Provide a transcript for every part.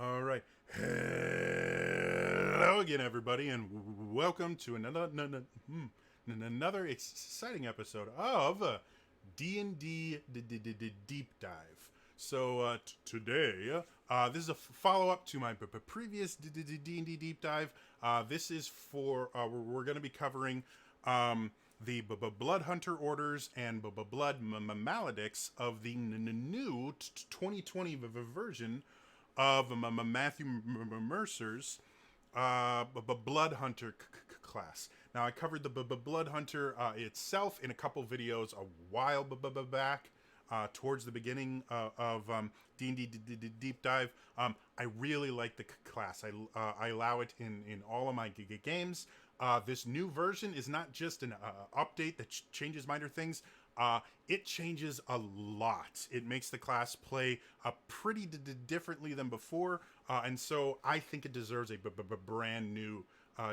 All right. Hello again, everybody, and welcome to another exciting episode of D&D Deep Dive. So today, this is a follow-up to my previous D&D Deep Dive. This is for, we're going to be covering the Blood Hunter orders and Blood Maledicts of the new 2020 version of Matthew Mercer's Blood Hunter class. Now, I covered the Blood Hunter itself in a couple videos a while back, towards the beginning of D&D Deep Dive. I really like the class. I allow it in all of my games. This new version is not just an update that changes minor things. It changes a lot. It makes the class play pretty differently than before, and so I think it deserves a brand new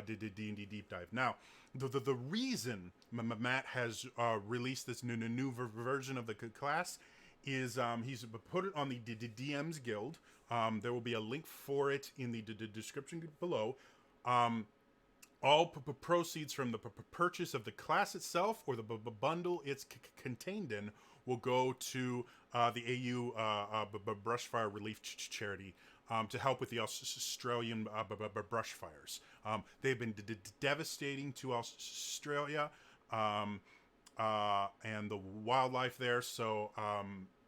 D&D Deep Dive. Now, the reason Matt has released this new version of the class is he's put it on the DM's Guild. There will be a link for it in the description below. All proceeds from the purchase of the class itself or the bundle it's contained in will go to the AU Brushfire Relief Charity to help with the Australian brushfires. They've been devastating to Australia and the wildlife there. So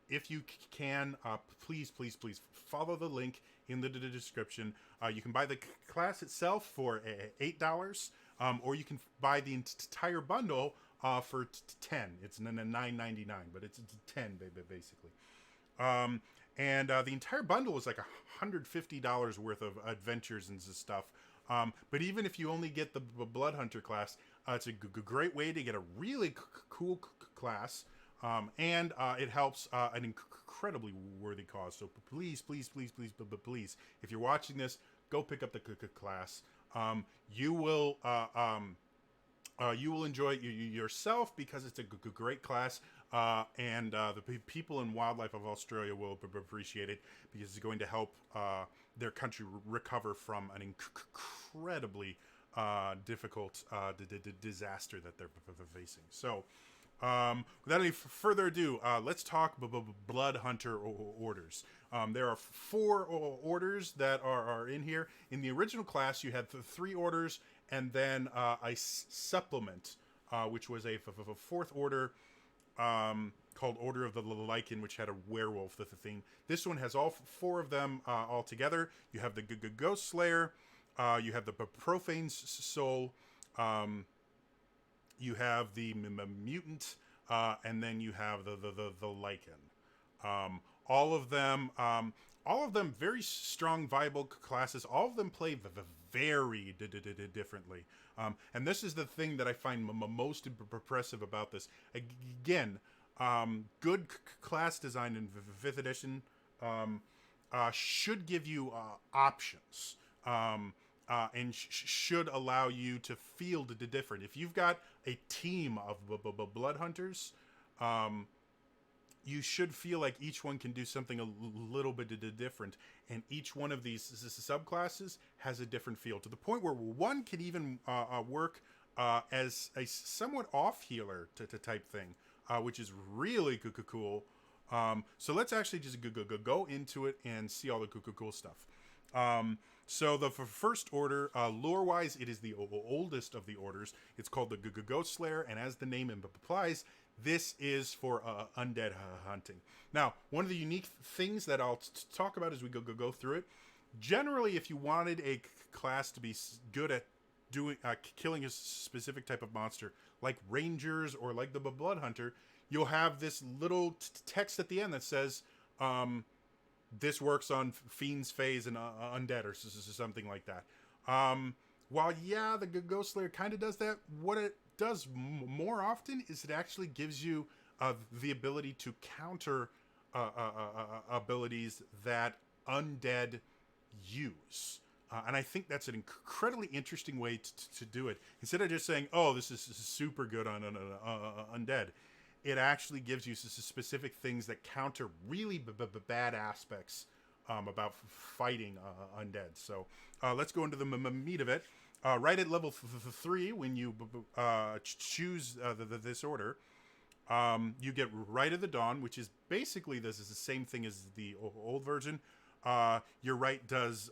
if you can, please follow the link in the description. You can buy the class itself for $8, or you can buy the entire bundle for 10. It's $9.99, but it's 10 basically. And the entire bundle is like $150 worth of adventures and stuff. But even if you only get the Blood Hunter class, it's a great way to get a really cool class. And it helps an incredibly worthy cause. So please, if you're watching this, go pick up the class. You will enjoy it yourself because it's a great class, and the people and wildlife of Australia will appreciate it because it's going to help their country recover from an incredibly difficult disaster that they're facing. So, without any further ado, let's talk Blood Hunter orders. There are 4 orders that are in here. In the original class, you had 3 orders and then a supplement, which was a 4th order called Order of the Lycan, which had a werewolf theme. This one has all 4 of them all together. You have the Ghost Slayer, you have the Profane Soul, you have the mutant, and then you have the Lycan. All of them very strong, viable classes. All of them play very differently. And this is the thing that I find most impressive about this. Again, good class design in 5th edition should give you options. And should allow you to feel the different. If you've got a team of blood hunters, you should feel like each one can do something a little bit different, and each one of these subclasses has a different feel, to the point where one can even work as a somewhat off healer type thing, which is really cool. So let's actually just go into it and see all the cool stuff. So the first order, lore-wise, it is the oldest of the orders. It's called the Ghost Slayer, and as the name implies, this is for undead hunting. Now, one of the unique things that I'll talk about as we go through it, generally, if you wanted a class to be good at doing killing a specific type of monster, like Rangers or like the Blood Hunter, you'll have this little text at the end that says, this works on Fiend's Phase and Undead or something like that. While, yeah, the Ghost Slayer kind of does that, what it does more often is it actually gives you the ability to counter abilities that Undead use. And I think that's an incredibly interesting way to do it. Instead of just saying, oh, this is super good on Undead, it actually gives you specific things that counter really bad aspects about fighting undead. So let's go into the meat of it. Right at level 3, when you choose this order, you get Rite of the Dawn, which is basically this is the same thing as the old version. Your right does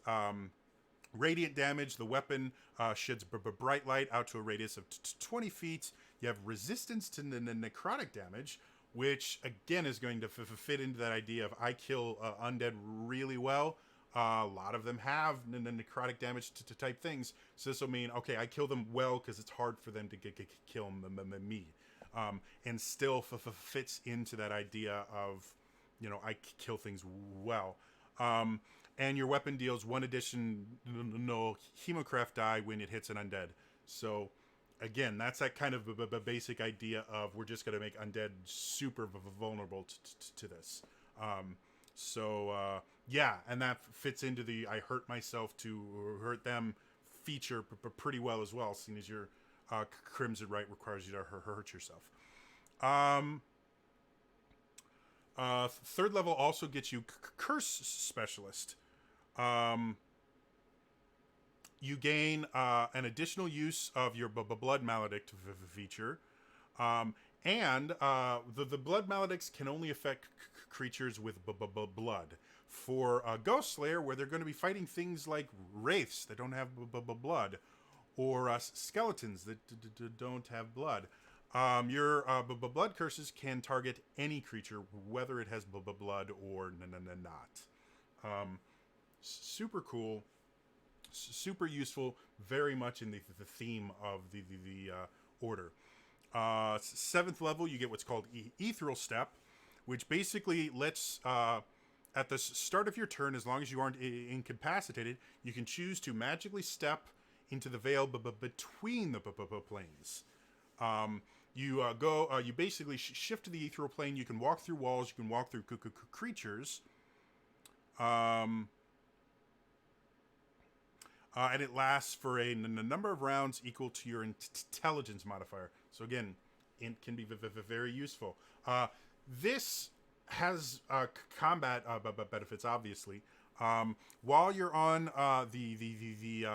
radiant damage. The weapon sheds bright light out to a radius of 20 feet. You have resistance to necrotic damage, which again is going to fit into that idea of I kill undead really well. A lot of them have necrotic damage to type things. So this will mean, okay, I kill them well because it's hard for them to kill me. And still fits into that idea of, you know, I kill things well. And your weapon deals 1 additional Hemocraft die when it hits an undead. So, again, that's that kind of basic idea of we're just going to make undead super vulnerable to this. Yeah, and that fits into the I hurt myself to hurt them feature pretty well as well, seeing as your Crimson Rite requires you to hurt yourself. Third level also gets you Curse Specialist. You gain an additional use of your Blood Maledict feature. And the Blood Maledicts can only affect creatures with blood. For Ghost Slayer, where they're going to be fighting things like Wraiths that don't have blood, or skeletons that don't have blood. Your blood curses can target any creature, whether it has blood or not. Super cool, super useful, very much in the theme of the order. 7th level, you get what's called Ethereal Step, which basically lets, at the start of your turn, as long as you aren't incapacitated, you can choose to magically step into the veil between the planes. You basically shift to the ethereal plane. You can walk through walls. You can walk through creatures. And it lasts for a number of rounds equal to your intelligence modifier. So again, int can be very useful. This has combat benefits, obviously. While you're on the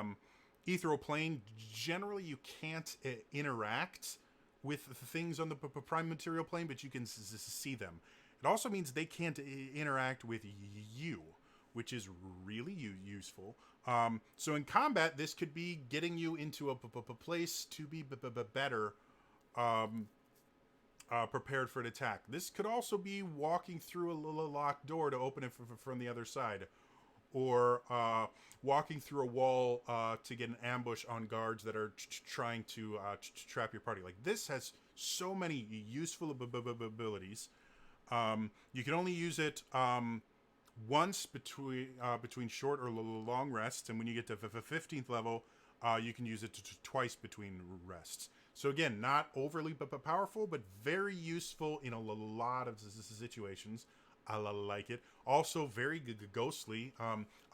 ethereal plane, generally you can't interact with things on the prime material plane, but you can see them. It also means they can't interact with you, which is really useful. So in combat, this could be getting you into a place to be better prepared for an attack. This could also be walking through a locked door to open it from the other side, or walking through a wall to get an ambush on guards that are trying to trap your party. Like, this has so many useful abilities. You can only use it once between short or long rests, and when you get to 15th level, you can use it twice between rests. So again, not overly powerful, but very useful in a lot of situations. I like it. Also very ghostly.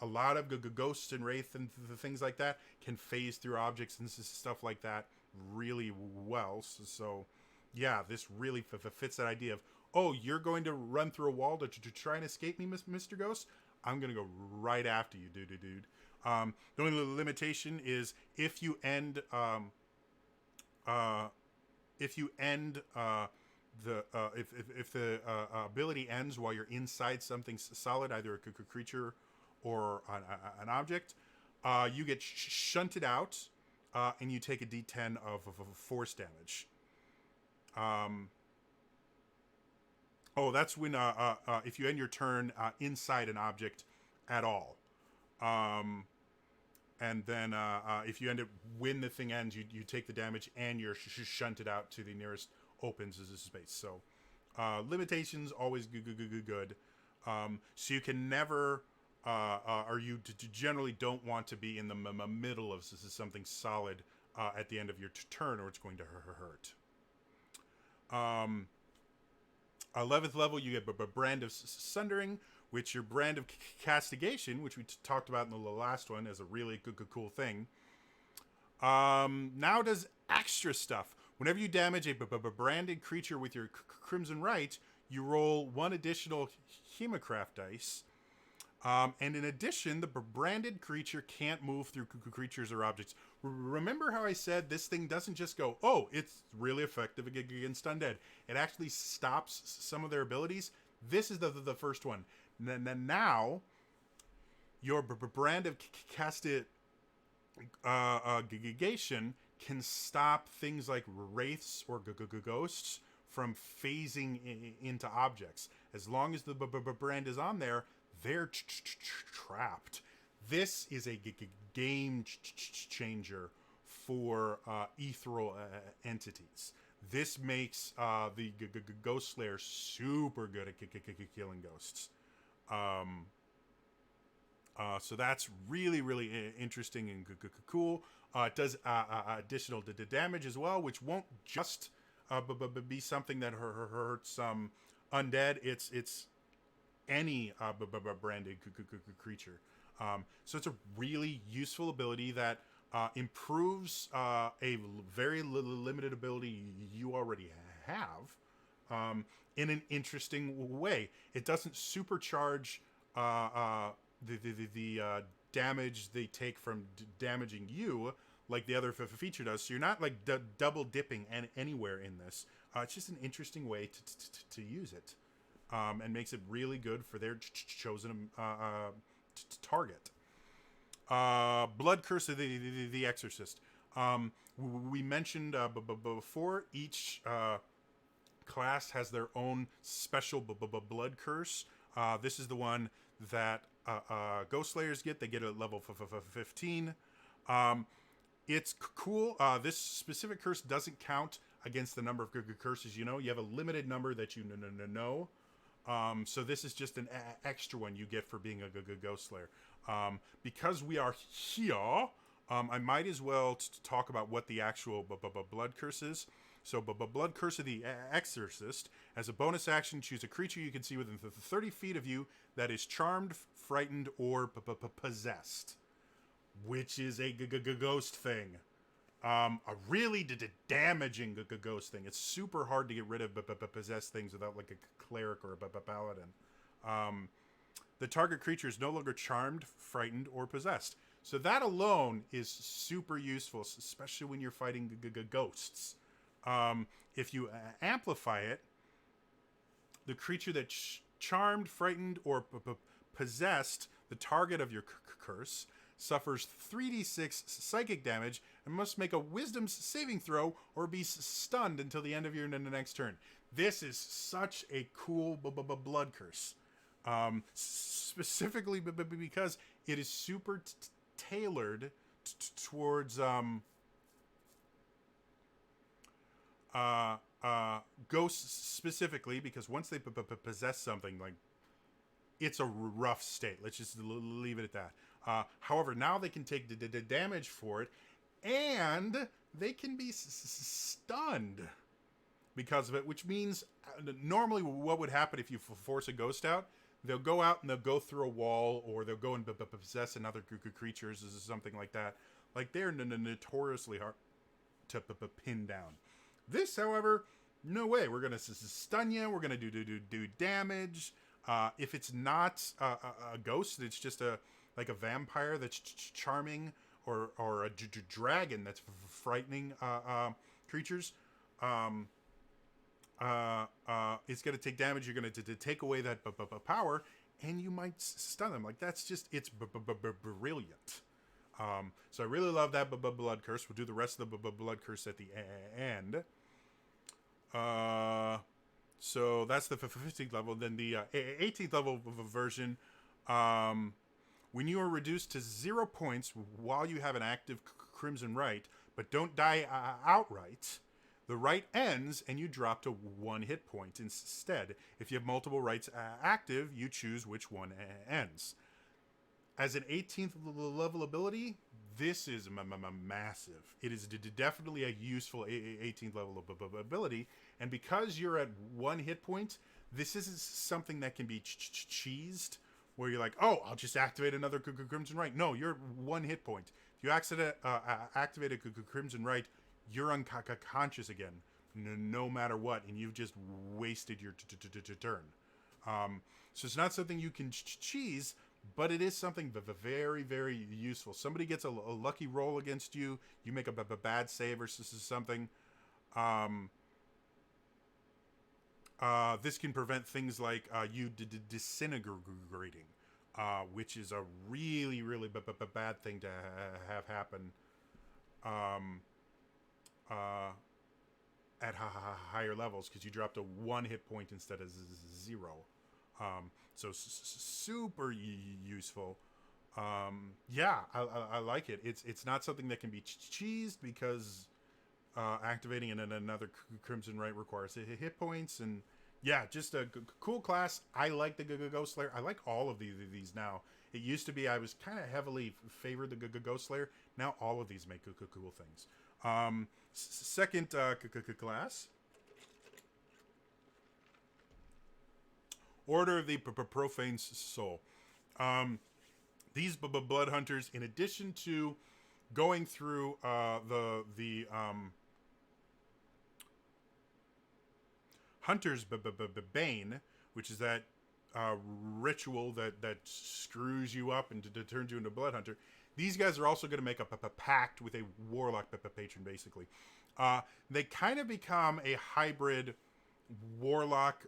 A lot of ghosts and wraith and things like that can phase through objects and stuff like that really well. So yeah, this really fits that idea of, oh, you're going to run through a wall to try and escape me, Mr. Ghost? I'm going to go right after you, dude. The only limitation is if you end if the ability ends while you're inside something solid, either a creature or an object, you get shunted out, and you take a D10 of force damage. That's when if you end your turn inside an object at all. And then if you end it when the thing ends, you take the damage and you're shunted out to the nearest open space. So limitations always good. So you can never, or you generally don't want to be in the middle of something solid at the end of your turn, or it's going to hurt. 11th level, you get Brand of Sundering, which your Brand of Castigation, which we talked about in the last one as a really cool thing, now does extra stuff. Whenever you damage a branded creature with your Crimson Rite, you roll 1 additional Hemocraft dice. And in addition, the branded creature can't move through creatures or objects. Remember how I said this thing doesn't just go, oh, it's really effective against undead. It actually stops some of their abilities. This is the first one. Now, your brand of casted gigation can stop things like wraiths or ghosts from phasing into objects. As long as the brand is on there, they're trapped. This is a game changer for ethereal entities. This makes the Ghost Slayer super good at killing ghosts. So that's really, really interesting and cool. It does additional damage as well, which won't just be something that hurts undead. It's any branded creature. So it's a really useful ability that improves a very limited ability you already have in an interesting way. It doesn't supercharge the damage they take from damaging you like the other feature does. So you're not like double dipping anywhere in this. It's just an interesting way to use it. And makes it really good for their chosen target. Blood Curse of the Exorcist. We mentioned before, each class has their own special blood curse. This is the one that Ghost Slayers get. They get it at level 15. It's cool. This specific curse doesn't count against the number of curses you know. You have a limited number that you know. So this is just an extra one you get for being a Ghost Slayer. Because we are here, I might as well talk about what the actual blood curse is. So Blood Curse of the Exorcist. As a bonus action, choose a creature you can see within 30 feet of you that is charmed, frightened, or possessed. Which is a ghost thing. A really damaging ghost thing. It's super hard to get rid of possessed things without like a cleric or a paladin. The target creature is no longer charmed, frightened, or possessed. So that alone is super useful, especially when you're fighting ghosts. If you amplify it, the creature that's charmed, frightened, or possessed, the target of your curse, suffers 3d6 psychic damage and must make a wisdom saving throw or be stunned until the end of your next turn. This is such a cool blood curse. Specifically because it is super tailored towards ghosts specifically, because once they possess something, like, it's a rough state. Let's just leave it at that. However, now they can take the damage for it, and they can be stunned because of it, which means normally what would happen if you force a ghost out, they'll go out and they'll go through a wall, or they'll go and possess another creatures or something like that. Like, they're notoriously hard to pin down. This, however, no way. We're going to stun you. We're going to do damage. If it's not a ghost, it's just a vampire that's charming, or a dragon that's frightening creatures. It's going to take damage. You're going to take away that power, and you might stun them. Like, that's just, it's brilliant. So I really love that blood curse. We'll do the rest of the blood curse at the end. So that's the 15th level. Then the 18th level version, when you are reduced to 0 points while you have an active Crimson Rite, but don't die outright, the rite ends and you drop to 1 hit point instead. If you have multiple rites active, you choose which one ends. As an 18th level ability, this is massive. It is definitely a useful 18th level ability. And because you're at 1 hit point, this isn't something that can be cheesed, where you're like, oh, I'll just activate another Crimson Rite. No, you're at 1 hit point. If you activate a Crimson Rite, you're unconscious again, no matter what, and you've just wasted your turn. So it's not something you can cheese, but it is something very, very useful. Somebody gets a lucky roll against you, you make a bad save or something. This can prevent things like you disintegrating, which is a really, really bad thing to have happen at higher levels, because you dropped a 1 hit point instead of 0. So super useful. Yeah, I like it. It's not something that can be cheesed, because activating in another Crimson Rite requires hit points, and yeah, just a cool class. I like the Ghost Slayer. I like all of these now. It used to be I was kind of heavily favored the Ghost Slayer. Now all of these make cool things. Second class, Order of the Profane Soul. These blood hunters, in addition to going through the Hunter's Bane, which is that ritual that screws you up and turns you into a blood hunter. These guys are also going to make up a pact with a warlock patron, basically. They kind of become a hybrid warlock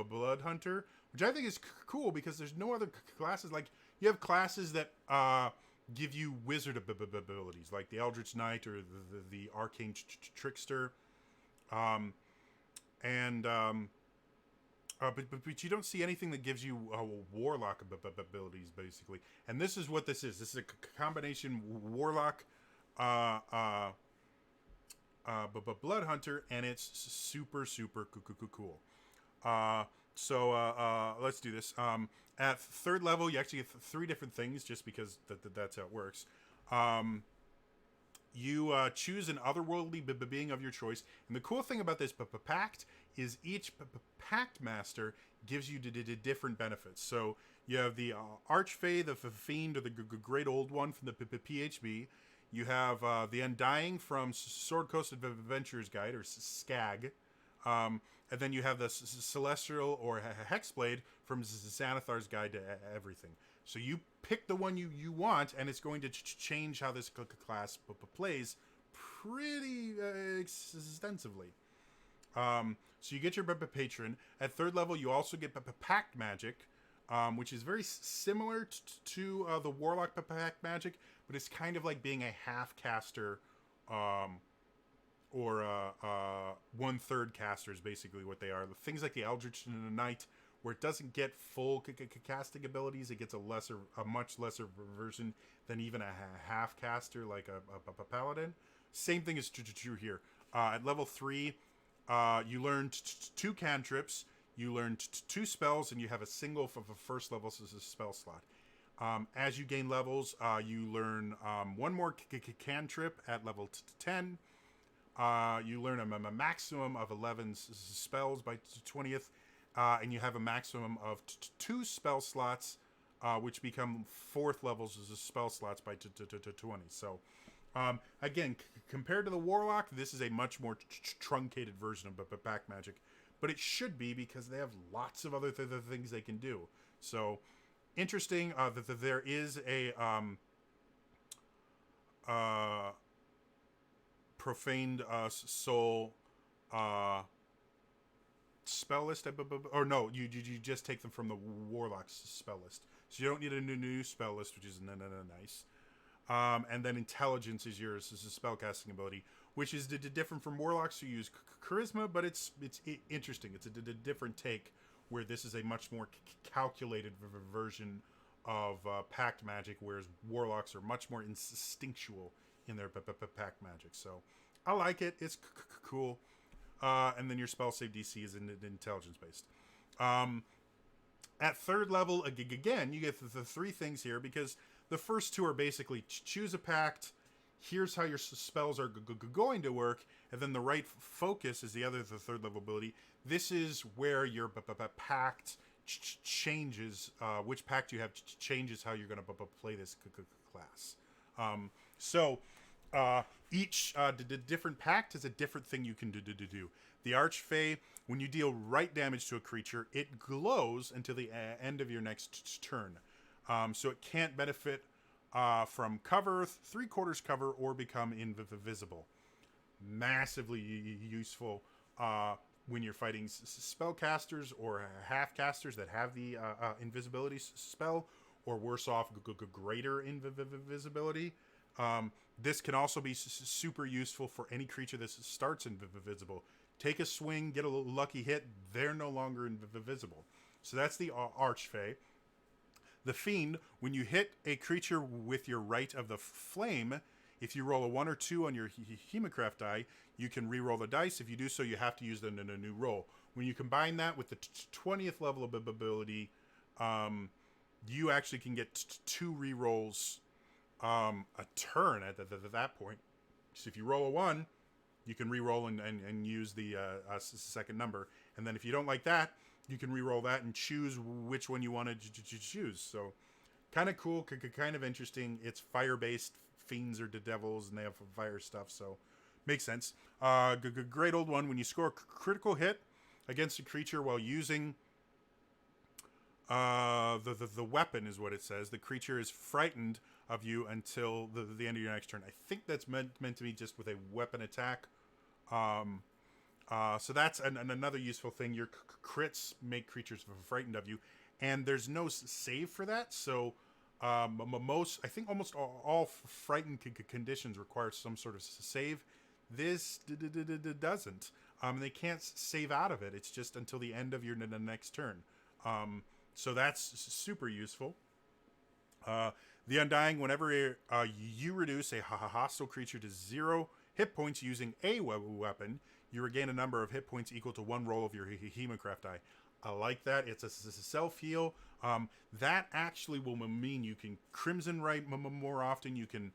blood hunter, which I think is cool, because there's no other classes. Like, you have classes that give you wizard abilities, like the Eldritch Knight or the Arcane Trickster. But you don't see anything that gives you warlock abilities, basically. And this is what this is. This is a combination warlock blood hunter, and it's super cool. So let's do this. At third level, you actually get 3 different things, just because that's how it works. You choose an otherworldly being of your choice. And the cool thing about this pact is each pact master gives you different benefits. So you have the Archfey, the Fiend, or the Great Old One from the PHB. You have the Undying from Sword Coast Adventurer's Guide, or SCAG. And then you have the Celestial or Hex Blade from Xanathar's Guide to Everything. So you pick the one you want, and it's going to change how this class plays pretty extensively. So you get your patron. At third level, you also get pact magic, which is very similar to the warlock pact magic, but it's kind of like being a half caster, or 1/3 caster is basically what they are. Things like the Eldritch Knight, where it doesn't get full casting abilities, it gets a much lesser version than even a half caster, like a paladin. Same thing is true here. At level 3, you learn 2 cantrips, you learn 2 spells, and you have a single for the first level spell slot. As you gain levels, you learn 1 more cantrip at level 10. You learn a maximum of 11 spells by 20th. And you have a maximum of 2 spell slots, which become 4th levels as spell slots by 20. So, again, compared to the Warlock, this is a much more truncated version of pact magic. But it should be, because they have lots of other things they can do. So, interesting that there is a profaned soul spell list, or no, you just take them from the warlock's spell list, so you don't need a new spell list, which is nice. And then intelligence is yours as a spellcasting ability, which is different from warlocks who use charisma, but it's interesting. It's a different take, where this is a much more calculated version of pact magic, whereas warlocks are much more instinctual in their pact magic. So I like it. It's cool. And then your spell save DC is intelligence based. At third level, again, you get the 3 things here, because the first 2 are basically choose a pact, here's how your spells are going to work, and then the right focus is the third level ability. This is where your pact changes, which pact you have changes how you're going to play this class. So each different pact is a different thing you can do. The Archfey, when you deal right damage to a creature, it glows until the end of your next turn. So it can't benefit from cover, 3/4 cover, or become invisible. Massively useful when you're fighting spellcasters or half casters that have the invisibility spell, or worse off, greater invisibility. This can also be super useful for any creature that starts invisible. Take a swing, get a lucky hit, they're no longer invisible. So that's the Archfey. The Fiend, when you hit a creature with your Rite of the Flame, if you roll a 1 or 2 on your Hemocraft die, you can re-roll the dice. If you do so, you have to use them in a new roll. When you combine that with the 20th level of ability, you actually can get 2 re-rolls a turn at that point. So if you roll a 1, you can re-roll and use the second number. And then if you don't like that, you can re-roll that and choose which one you want to choose. So kind of cool, kind of interesting. It's fire-based. Fiends or the devils, and they have fire stuff, so makes sense. Great old one. When you score a critical hit against a creature while using the weapon, is what it says. The creature is frightened of you until the end of your next turn. I think that's meant to be just with a weapon attack. So that's another useful thing. Your crits make creatures frightened of you, and there's no save for that. So I think almost all frightened conditions require some sort of save. This doesn't. They can't save out of it. It's just until the end of your next turn. So that's super useful. The Undying, whenever you reduce a hostile creature to 0 hit points using a weapon, you regain a number of hit points equal to 1 roll of your Hemocraft die. I like that. It's a self-heal. That actually will mean you can Crimson Rite more often. You can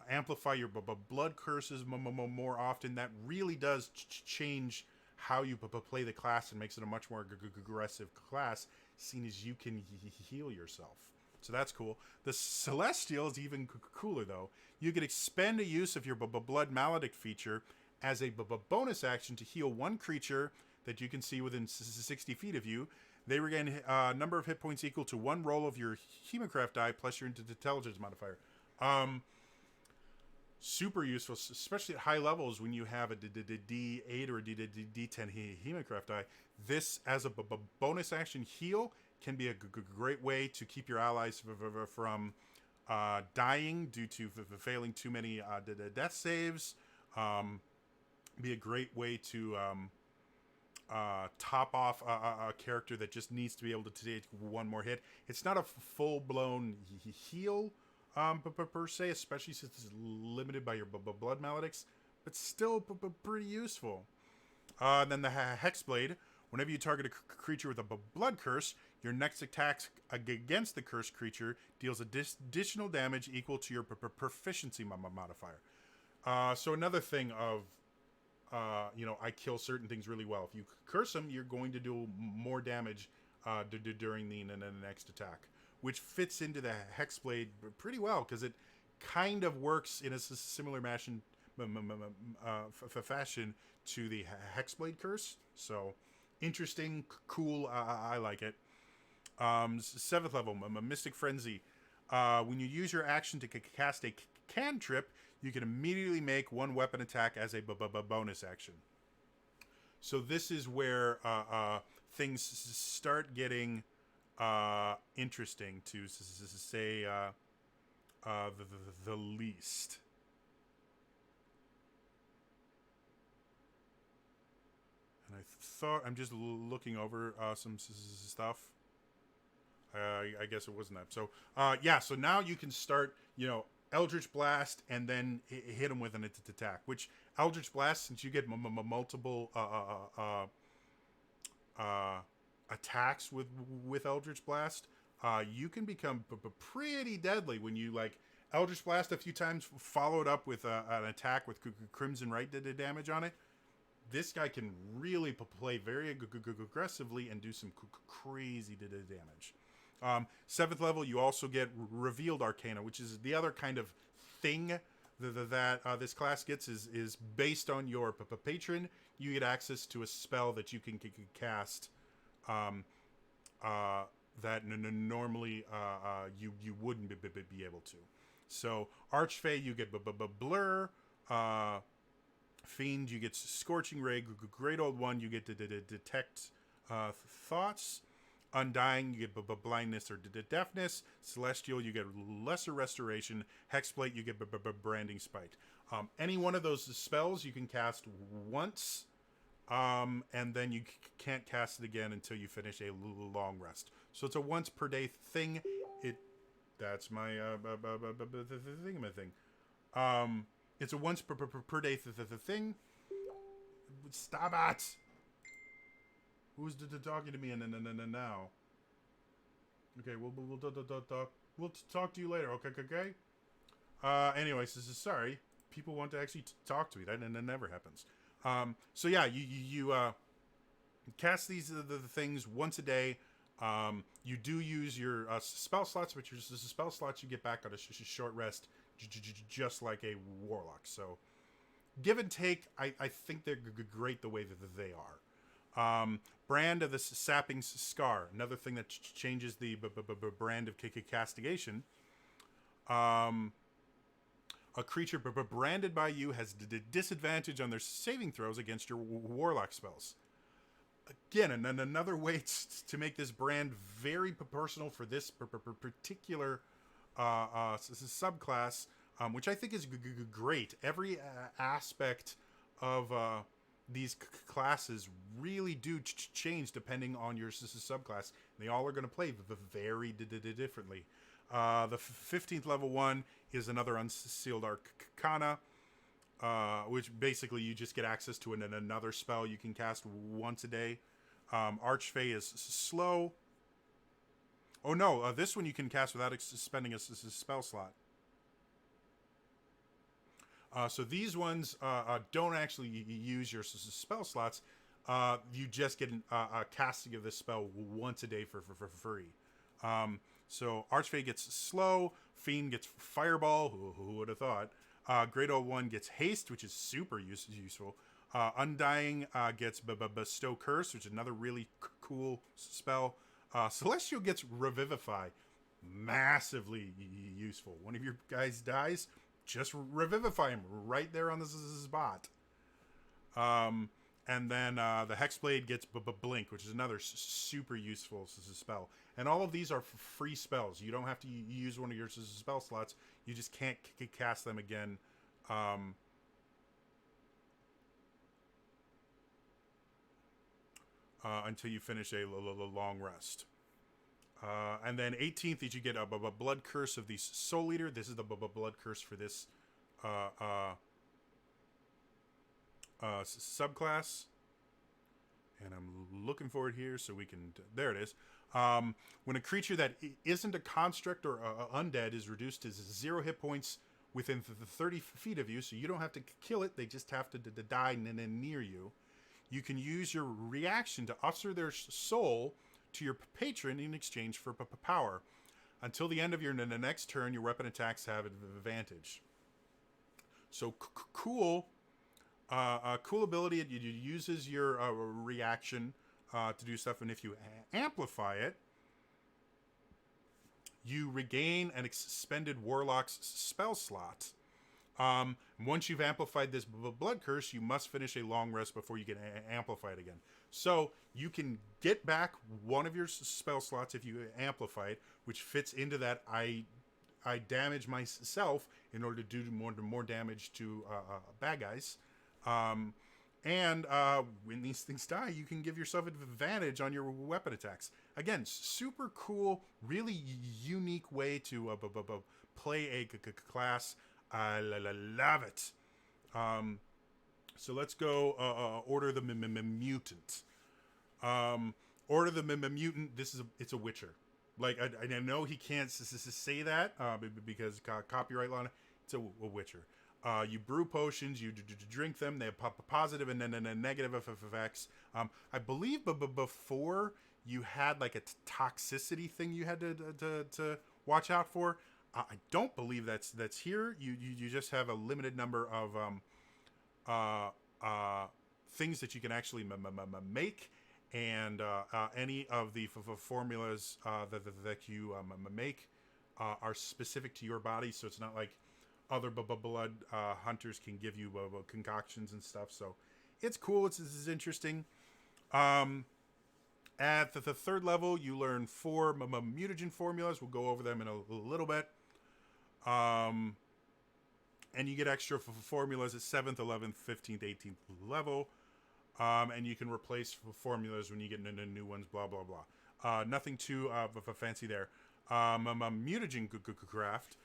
amplify your blood curses more often. That really does change how you play the class and makes it a much more aggressive class, seeing as you can heal yourself. So that's cool. The Celestial is even cooler, though. You can expend a use of your Blood Maledict feature as a bonus action to heal one creature that you can see within 60 feet of you. They regain a number of hit points equal to 1 roll of your Hemocraft die plus your intelligence modifier. Super useful, especially at high levels when you have a D8 or a D10 Hemocraft die. This, as a bonus action heal, can be a great way to keep your allies from dying due to failing too many death saves. Be a great way to top off a character that just needs to be able to take one more hit. It's not a full-blown heal per se, especially since it's limited by your blood maledicts, but still pretty useful. Then the Hex Blade. Whenever you target a creature with a blood curse, your next attack against the cursed creature deals additional damage equal to your proficiency modifier. So another thing of I kill certain things really well. If you curse them, you're going to do more damage during the next attack, which fits into the Hex Blade pretty well because it kind of works in a similar fashion to the Hex Blade curse. So interesting, cool. I like it. 7th level, Mystic Frenzy. When you use your action to cast a cantrip, you can immediately make one weapon attack as a bonus action. So this is where things start getting interesting, to say the least. And I'm just looking over some stuff. I guess it wasn't that. So so now you can start, Eldritch Blast and then hit him with an attack. Which Eldritch Blast, since you get multiple attacks with Eldritch Blast, you can become pretty deadly when you Eldritch Blast a few times, followed up with an attack with Crimson Rite did damage on it. This guy can really play very aggressively and do some crazy damage. 7th level, you also get Revealed Arcana, which is the other kind of thing that this class gets is based on your patron. You get access to a spell that you can cast that normally you wouldn't be able to. So Archfey, you get Blur. Fiend, you get Scorching Ray. Great Old One, you get to Detect Thoughts. Undying, you get Blindness or Deafness. Celestial, you get Lesser Restoration. Hex Blade, you get Branding Spite. Any one of those spells you can cast once, and then you can't cast it again until you finish a long rest. So it's a once per day thing. That's my thing. It's a once per day thing. Stop it! Who's talking to me now? Okay, we'll talk to you later. Okay. Anyways, this is sorry. People want to actually talk to me. That never happens. So yeah, you cast these the things once a day. You do use your spell slots, but your spell slots you get back on a short rest, just like a warlock. So, give and take, I think they're great the way that they are. Brand of the Sapping Scar, another thing that changes the brand of castigation. A creature branded by you has disadvantage on their saving throws against your warlock spells. Again, another way to make this brand very personal for this particular subclass, which I think is great. Every aspect of these classes really do change depending on your subclass. They all are going to play very differently. The 15th level one is another Unsealed Arcana, which basically you just get access to another spell you can cast once a day. Archfey is slow. Oh no, this one you can cast without spending a spell slot. So these ones don't actually use your spell slots. You just get a casting of this spell once a day for free. So Archfey gets slow. Fiend gets Fireball. Who would have thought? Great Old One gets Haste, which is super useful. Undying gets Bestow Curse, which is another really cool spell. Celestial gets Revivify. Massively useful. One of your guys dies, just revivify him right there on the spot. And then the Hex Blade gets Blink, which is another super useful spell. And all of these are free spells. You don't have to use one of your spell slots. You just can't cast them again. Until you finish a long rest. And then 18th is you get a Blood Curse of the Soul Eater. This is the Blood Curse for this subclass. And I'm looking for it here so we can... There it is. When a creature that isn't a construct or undead is reduced to 0 hit points within 30 feet of you, so you don't have to kill it, they just have to die near you. You can use your reaction to usher their soul to your patron in exchange for power. Until the end of your next turn, your weapon attacks have advantage. So cool. Cool ability. It uses your reaction to do stuff, and if you amplify it, you regain an expended Warlock's spell slot. Once you've amplified this Blood Curse, you must finish a long rest before you can amplify it again. So you can get back one of your spell slots if you amplify it, which fits into that I damage myself in order to do more damage to bad guys. And when these things die, you can give yourself advantage on your weapon attacks. Again, super cool, really unique way to play a class. I love it. So let's go Order the Mutant. Order the Mutant. It's a Witcher. Like I know he can't say that because copyright law. It's a Witcher. You brew potions, you drink them. They have positive and then negative effects. I believe, but before you had like a toxicity thing you had to watch out for. I don't believe that's here. You just have a limited number of things that you can actually make, and any of the formulas that you make are specific to your body, so it's not like other blood hunters can give you concoctions and stuff. So it's cool. This is interesting. At the third level, you learn 4 mutagen formulas. We'll go over them in a little bit. And you get extra formulas at 7th, 11th, 15th, 18th level. And you can replace formulas when you get into new ones, blah, blah, blah. Nothing too fancy there. Mutagen craft.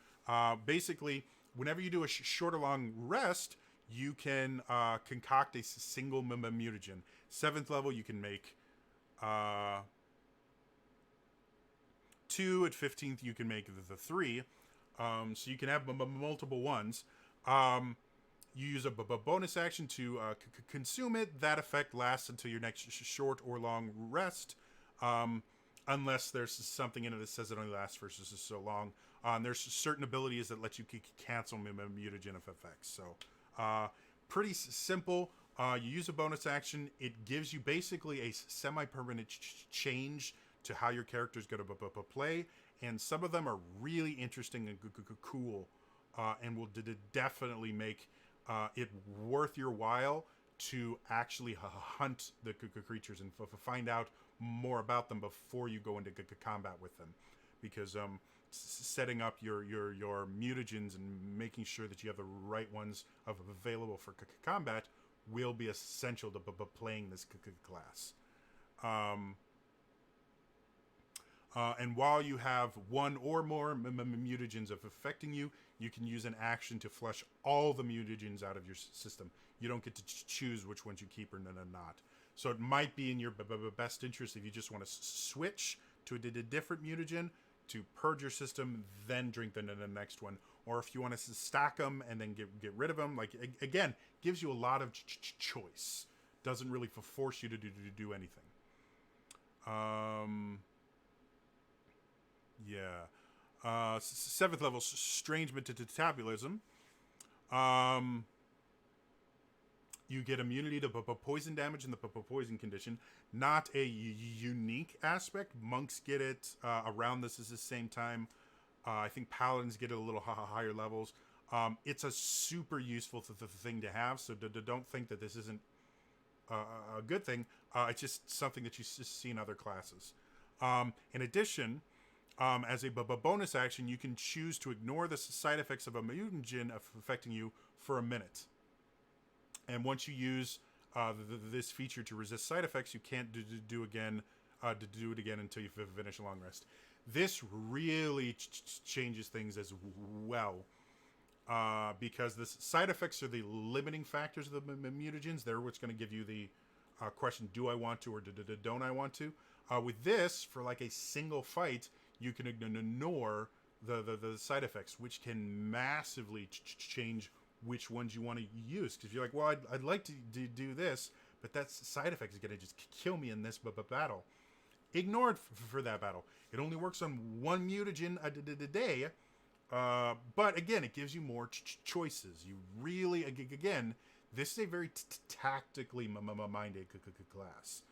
Basically, whenever you do a short or long rest, you can concoct a single mutagen. 7th level, you can make 2. At 15th, you can make the 3. So you can have multiple ones. You use a bonus action to consume it. That effect lasts until your next short or long rest, unless there's something in it that says it only lasts for so long. There's certain abilities that let you cancel mutagen effects. So pretty simple. You use a bonus action. It gives you basically a semi-permanent change to how your character is going to play. And some of them are really interesting and cool, and will definitely make it worth your while to actually hunt the creatures and find out more about them before you go into combat with them. Because setting up your mutagens and making sure that you have the right ones available for combat will be essential to playing this class. And while you have 1 or more mutagens affecting you, you can use an action to flush all the mutagens out of your system. You don't get to choose which ones you keep or not. So it might be in your best interest if you just want to switch to a different mutagen to purge your system, then drink the next one. Or if you want to stack them and then get rid of them, like, again, gives you a lot of choice. Doesn't really force you to do anything. Yeah. 7th level, Strange Metabolism. You get immunity to poison damage in the poison condition. Not a unique aspect. Monks get it around this is the same time. I think paladins get it a little higher levels. It's a super useful thing to have, so don't think that this isn't a good thing. It's just something that you see in other classes. In addition, as a bonus action, you can choose to ignore the side effects of a mutagen affecting you for a minute. And once you use this feature to resist side effects, you can't do it again until you finish a long rest. This really changes things as well, because the side effects are the limiting factors of the mutagens. They're what's going to give you the question, do I want to or don't I want to? With this, for like a single fight, you can ignore the side effects, which can massively change which ones you want to use. Because you're like, well, I'd like to do this, but that side effect is going to just kill me in this battle. Ignore it for that battle. It only works on 1 mutagen a day, but again, it gives you more choices. You really, again, this is a very tactically minded class.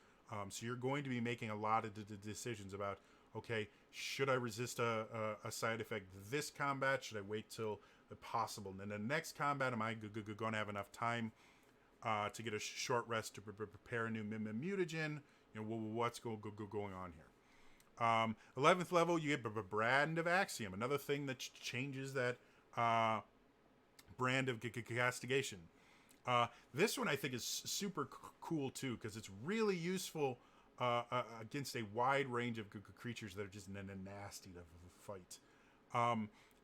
So you're going to be making a lot of decisions about, okay, should I resist a side effect this combat? Should I wait till possible? And then the next combat, am I going to have enough time to get a short rest to prepare a new mutagen? You know, what's going on here? 11th level, you get Brand of Axiom, another thing that changes that brand of castigation. This one I think is super cool too, because it's really useful against a wide range of creatures that are just nasty to fight.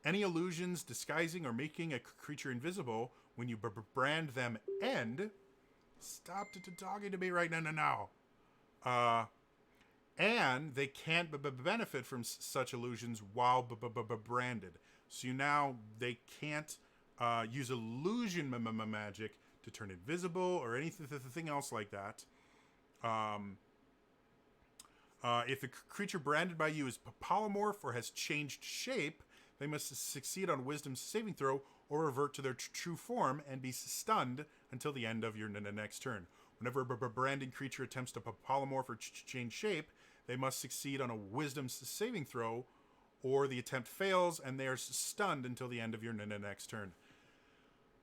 Any illusions disguising or making a creature invisible when you brand them end. Stop talking to me right now. And they can't benefit from such illusions while branded. So they can't use illusion magic to turn invisible or anything else like that. If a creature branded by you is polymorph or has changed shape, they must succeed on Wisdom saving throw or revert to their true form and be stunned until the end of your next turn. Whenever a branding creature attempts to polymorph or change shape, they must succeed on a Wisdom saving throw, or the attempt fails and they are stunned until the end of your next turn.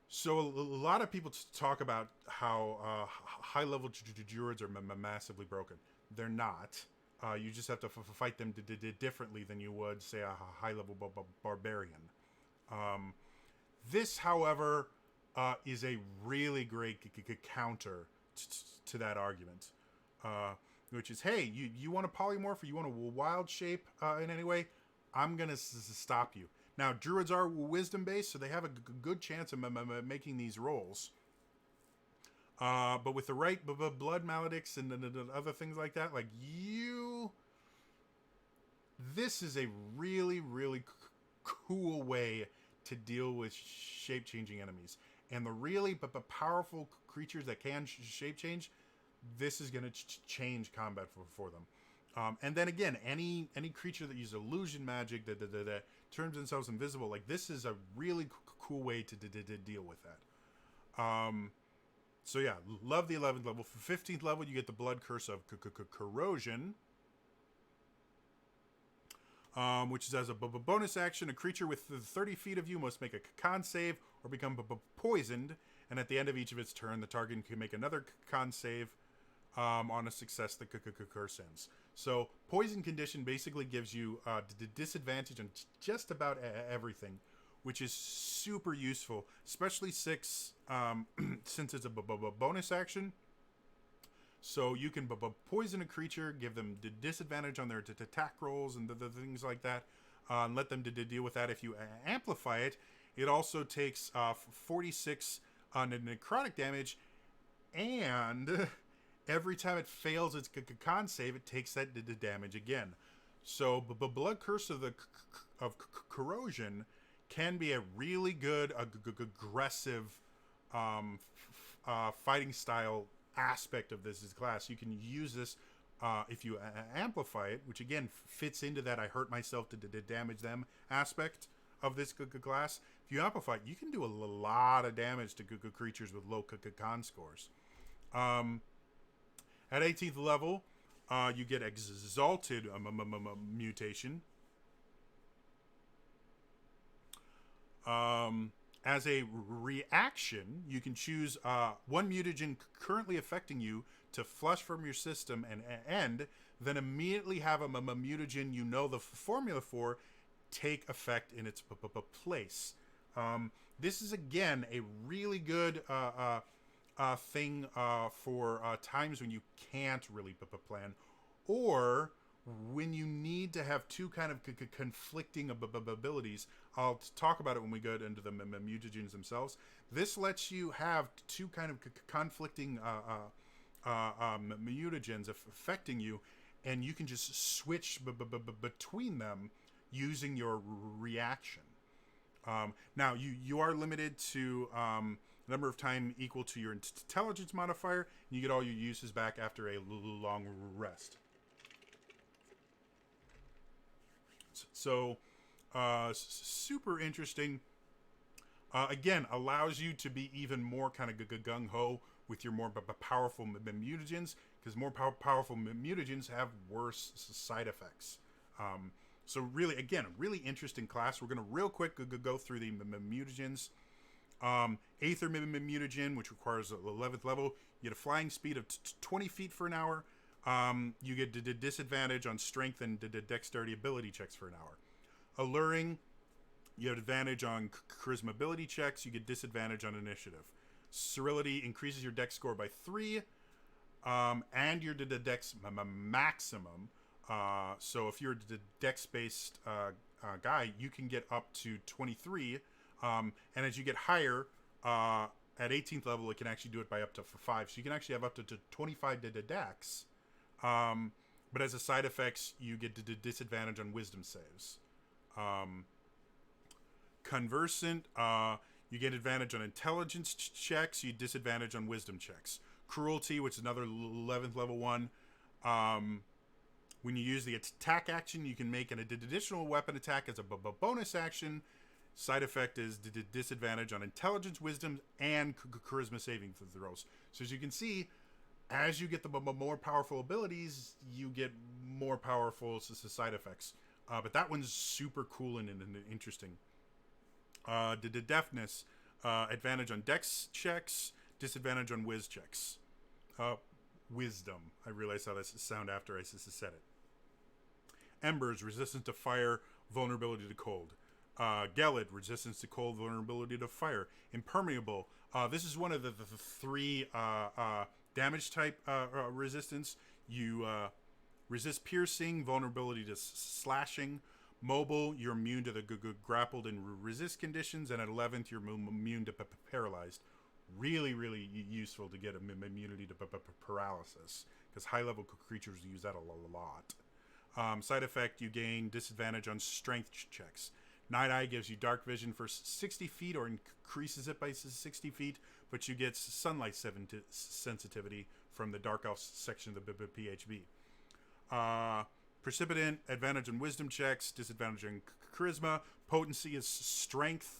So a lot of people talk about how high-level druids are massively broken. They're not. You just have to fight them differently than you would, say, a high-level barbarian. This, however, is a really great counter to that argument, which is, hey, you want a polymorph or you want a wild shape in any way? I'm going to stop you. Now, druids are wisdom-based, so they have a good chance of making these rolls. But with the right blood maledicts and other things like that, like this is a really, really cool way to deal with shape-changing enemies. And the really powerful creatures that can shape-change, this is going to change combat for them. And then again, any creature that uses illusion magic that turns themselves invisible, like this is a really cool way to deal with that. So yeah, love the 11th level. For 15th level, you get the Blood Curse of Corrosion, which is as a bonus action, a creature within 30 feet of you must make a con save or become poisoned, and at the end of each of its turn, the target can make another con save on a success the curse ends. So poison condition basically gives you disadvantage on just about everything, which is super useful, especially 6 since it's a bonus action. So you can poison a creature, give them disadvantage on their attack rolls and the things like that, and let them deal with that. If you amplify it, it also takes 46 necrotic damage, and every time it fails its con save, it takes that damage again. So Blood Curse of Corrosion can be a really good, aggressive fighting style aspect of this class. You can use this if you amplify it, which again fits into that I hurt myself to damage them aspect of this class. If you amplify it, you can do a lot of damage to creatures with low con scores. At 18th level, you get Exalted Mutation. As a reaction, you can choose one mutagen currently affecting you to flush from your system and end, then immediately have a mutagen you know the formula for take effect in its place. This is, again, a really good thing for times when you can't really plan, or when you need to have two kind of conflicting abilities. I'll talk about it when we go into the mutagens themselves. This lets you have two kind of conflicting mutagens affecting you, and you can just switch between them using your reaction. Now, you are limited to number of time equal to your intelligence modifier, and you get all your uses back after a long rest. So, super interesting. Again, allows you to be even more kind of gung-ho with your more powerful mutagens, because more powerful mutagens have worse side effects. So really, again, a really interesting class. We're going to real quick go through the mutagens. Aether mutagen, which requires 11th level. You get a flying speed of 20 feet for an hour. You get disadvantage on strength and dexterity ability checks for an hour. Alluring, you have advantage on charisma ability checks. You get disadvantage on initiative. Sterility increases your dex score by 3, and your dex maximum. So if you're a dex-based guy, you can get up to 23. And as you get higher, at 18th level, it can actually do it by up to 5. So you can actually have up to 25 dex. But as a side effects, you get disadvantage on wisdom saves. Conversant, you get advantage on intelligence checks. You disadvantage on wisdom checks. Cruelty, which is another 11th level one. When you use the attack action, you can make an additional weapon attack as a bonus action. Side effect is disadvantage on intelligence, wisdom, and charisma saving throws. So as you can see, as you get the more powerful abilities, you get more powerful side effects. But that one's super cool and interesting. The deafness, advantage on dex checks, disadvantage on whiz checks. Wisdom. I realized how this sound after I said it. Embers, resistance to fire, vulnerability to cold. Gelid, resistance to cold, vulnerability to fire. Impermeable. This is one of the three damage type resistance. You resist piercing, vulnerability to slashing. Mobile, you're immune to the grappled and resist conditions. And at 11th, you're immune to paralyzed. Really, really useful to get immunity to paralysis, because high-level creatures use that a lot. Side effect, you gain disadvantage on strength checks. Night Eye gives you dark vision for 60 feet or increases it by 60 feet, but you get sunlight sensitivity from the Dark Elf section of the PHB. Precipitant, advantage on wisdom checks, disadvantage on charisma. Potency is strength.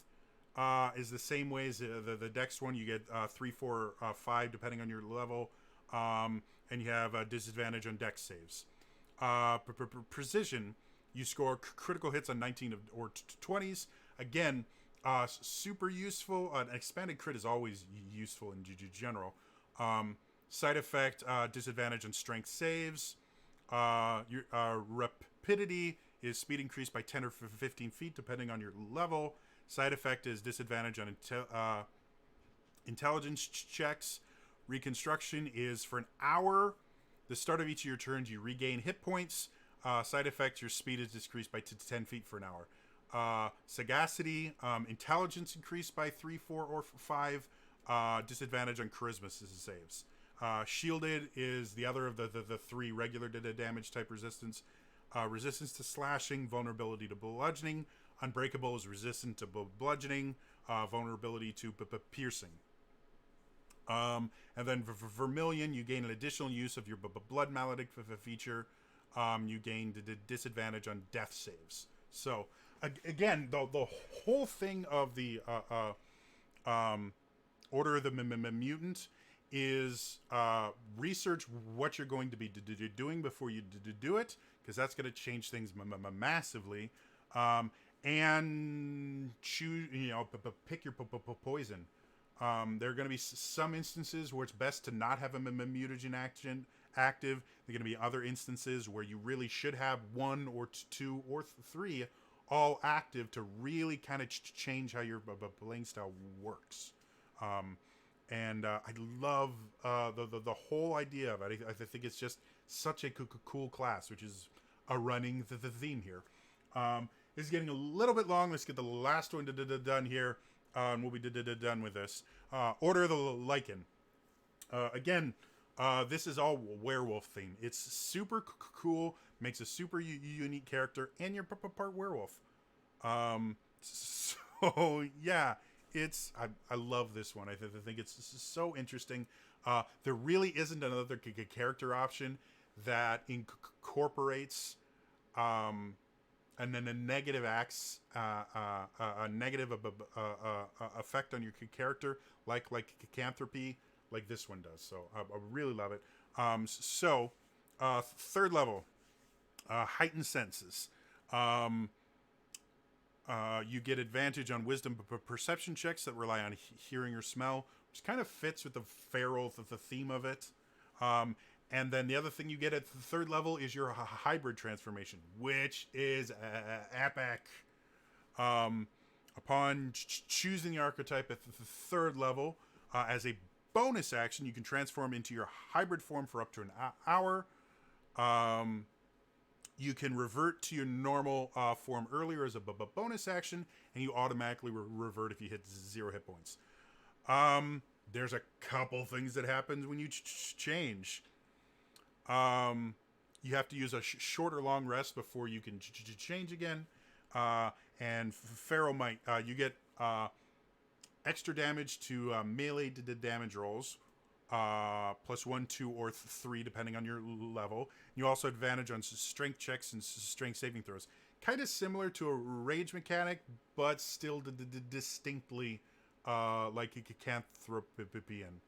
Is the same way as the dex one. You get 3, 4, 5 depending on your level, and you have disadvantage on dex saves. Precision, you score critical hits on 19 or 20s. Again, super useful. An expanded crit is always useful in general. Side effect, disadvantage on strength saves. Your rapidity is speed increased by 10 or 15 feet depending on your level. Side effect is disadvantage on intelligence checks. Reconstruction is for an hour. The start of each of your turns, you regain hit points. Side effect, your speed is decreased by 10 feet for an hour. Sagacity, intelligence increased by 3, 4, or 5. Disadvantage on charisma saves. Shielded is the other of the three regular damage type resistance. Resistance to slashing, vulnerability to bludgeoning. Unbreakable is resistant to bludgeoning, vulnerability to piercing. And then Vermilion, you gain an additional use of your blood maledict feature. You gain the disadvantage on death saves. So, again, the whole thing of the Order of the Mutant is research what you're going to be doing before you do it, because that's going to change things massively. And choose, pick your poison. There are going to be some instances where it's best to not have a mutagen action active. There are going to be other instances where you really should have 1 or 2 or 3 all active to really kind of change how your playing style works. And I love the whole idea of it. I think it's just such a cool class, which is a running the theme here. This is getting a little bit long. Let's get the last one done here, and we'll be done with this. Order of the Lycan. Again, this is all werewolf theme. It's super cool, makes a super unique character, and you're part werewolf. So yeah, I love this one. I think it's so interesting. There really isn't another character option that incorporates and then a negative acts, a negative effect on your character, like lycanthropy, like this one does. So I really love it. Third level, heightened senses. You get advantage on wisdom perception checks that rely on hearing or smell, which kind of fits with the feral the theme of it. And then the other thing you get at the third level is your hybrid transformation, which is epic. Upon choosing the archetype at the third level, as a bonus action, you can transform into your hybrid form for up to an hour. You can revert to your normal form earlier as a bonus action, and you automatically revert if you hit 0 hit points. There's a couple things that happen when you change. You have to use a short or long rest before you can change again. And Feral Might, you get extra damage to melee damage rolls, plus 1, 2, or 3, depending on your level. You also advantage on strength checks and strength saving throws. Kind of similar to a rage mechanic, but still distinctly like Lycanthropian.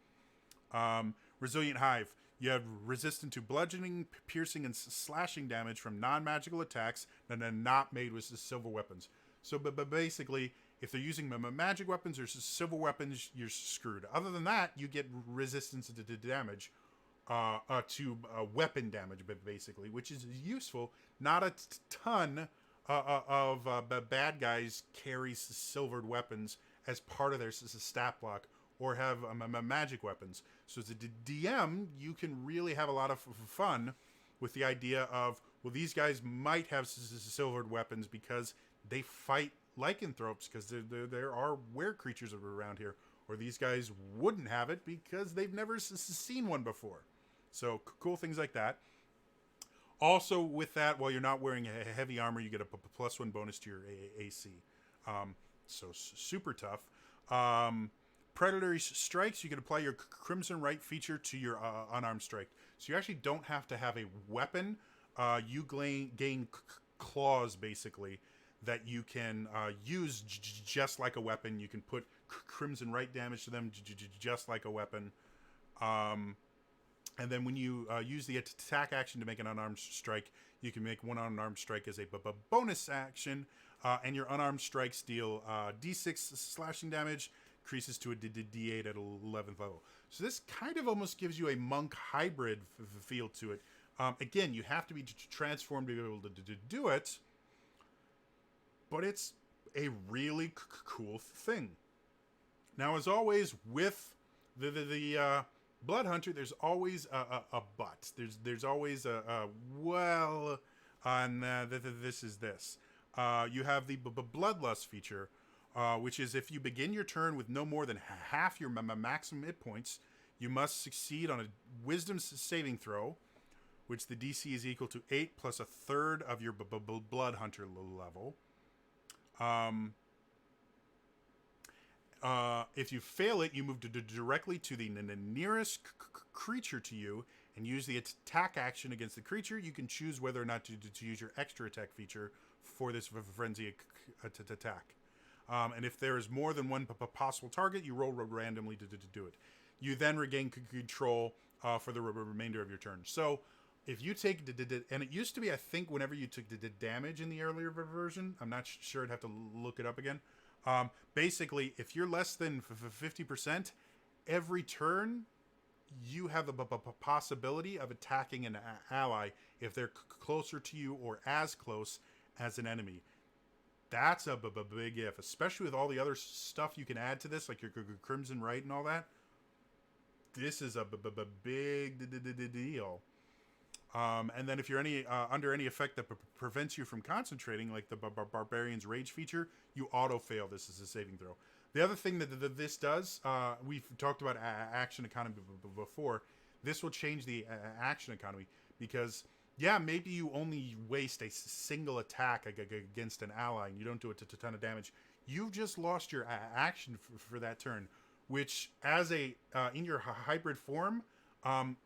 Resilient Hive. You have resistant to bludgeoning, piercing, and slashing damage from non-magical attacks that are not made with silver weapons. So, but basically, if they're using magic weapons or silver weapons, you're screwed. Other than that, you get resistance to damage, to weapon damage, basically, which is useful. Not a ton of bad guys carry silvered weapons as part of their stat block or have magic weapons. So as a DM, you can really have a lot of fun with the idea of, well, these guys might have silvered weapons because they fight lycanthropes, because there are were-creatures around here. Or these guys wouldn't have it because they've never seen one before. So cool things like that. Also with that, while you're not wearing heavy armor, you get a +1 bonus to your AC. So super tough. Predatory strikes, you can apply your Crimson Right feature to your unarmed strike. So you actually don't have to have a weapon. You gain claws, basically, that you can use just like a weapon. You can put Crimson Right damage to them just like a weapon. And then when you use the attack action to make an unarmed strike, you can make one unarmed strike as a bonus action. And your unarmed strikes deal D6 slashing damage, increases to a D8 at 11th level. So this kind of almost gives you a monk hybrid feel to it. Again, you have to be transformed to be able to do it, but it's a really cool thing. Now, as always, with the Blood Hunter, there's always a but. There's always well, and this is this. You have the Bloodlust feature, which is if you begin your turn with no more than half your maximum hit points, you must succeed on a Wisdom saving throw, which the DC is equal to 8 plus a third of your Blood Hunter level. If you fail it, you move directly to the nearest creature to you and use the attack action against the creature. You can choose whether or not to use your extra attack feature for this frenzy attack. And if there is more than one possible target, you roll randomly to do it. You then regain control for the remainder of your turn. So if you take, and it used to be, I think, whenever you took the damage in the earlier version, I'm not sure, I'd have to look it up again. Basically, if you're less than 50%, every turn, you have the possibility of attacking an ally if they're closer to you or as close as an enemy. That's a big if, especially with all the other stuff you can add to this, like your Crimson Right and all that. This is a big deal. And then if you're under any effect that prevents you from concentrating, like the Barbarian's Rage feature, you auto-fail this as a saving throw. The other thing that this does, we've talked about action economy before. This will change the action economy because, yeah, maybe you only waste a single attack against an ally and you don't do a ton of damage. You've just lost your action for that turn, which as in your hybrid form,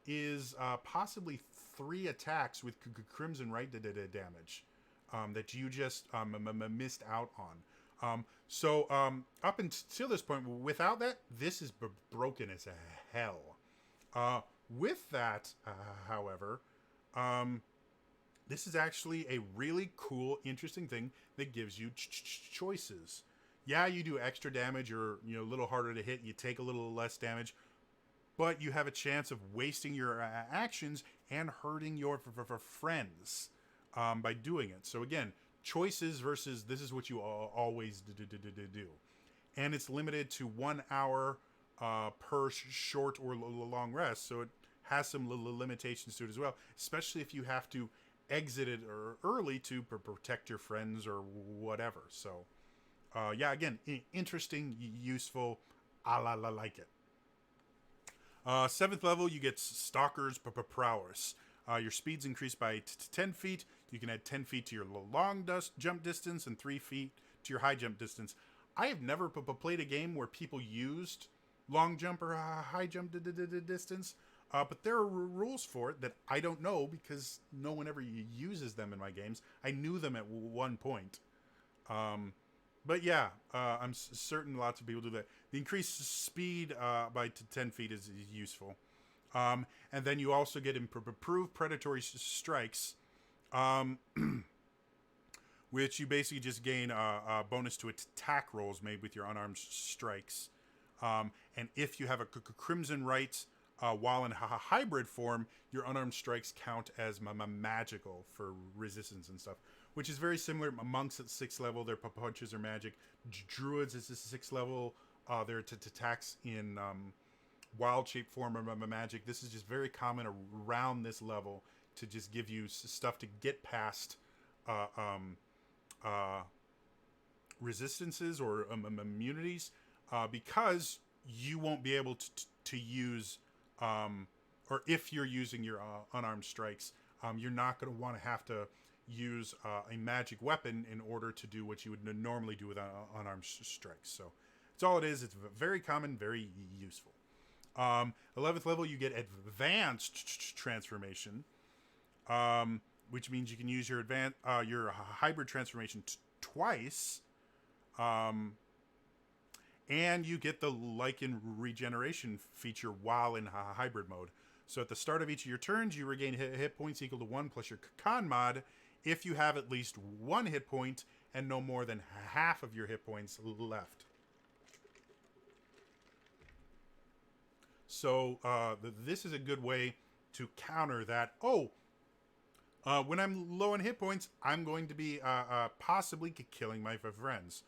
is possibly 3 attacks with Crimson Right damage that you just missed out on. So up until this point, without that, this is broken as hell. With that, however, this is actually a really cool, interesting thing that gives you choices. Yeah, you do extra damage, or a little harder to hit, you take a little less damage, but you have a chance of wasting your actions and hurting your friends by doing it. So again, choices versus this is what you always do. And it's limited to 1 hour per short or long rest, so it has some limitations to it as well, especially if you have to exit it early to protect your friends or whatever. So yeah, again, interesting, useful, I like it. 7th level, you get Stalker's Prowess. Your speed's increased by 10 feet. You can add 10 feet to your long jump distance and 3 feet to your high jump distance. I have never played a game where people used long jump or high jump distance, but there are rules for it that I don't know because no one ever uses them in my games. I knew them at one point. But yeah, I'm certain lots of people do that. The increased speed by 10 feet is useful. And then you also get improved predatory strikes, um, which you basically just gain a bonus to attack rolls made with your unarmed strikes. And if you have a Crimson Right while in hybrid form, your unarmed strikes count as magical for resistance and stuff, which is very similar. Monks at 6th level, their punches are magic. Druids is 6th level, their attacks in wild shape form of magic. This is just very common around this level to just give you stuff to get past resistances or immunities, because you won't be able to use, or if you're using your unarmed strikes, you're not going to want to have to use a magic weapon in order to do what you would normally do with unarmed strikes. So that's all it is. It's very common, very useful. 11th level, you get advanced transformation, which means you can use your your hybrid transformation twice, and you get the Lycan regeneration feature while in hybrid mode. So at the start of each of your turns, you regain hit points equal to 1 plus your con mod if you have at least 1 hit point and no more than half of your hit points left. So this is a good way to counter that. When I'm low on hit points, I'm going to be possibly killing my friends.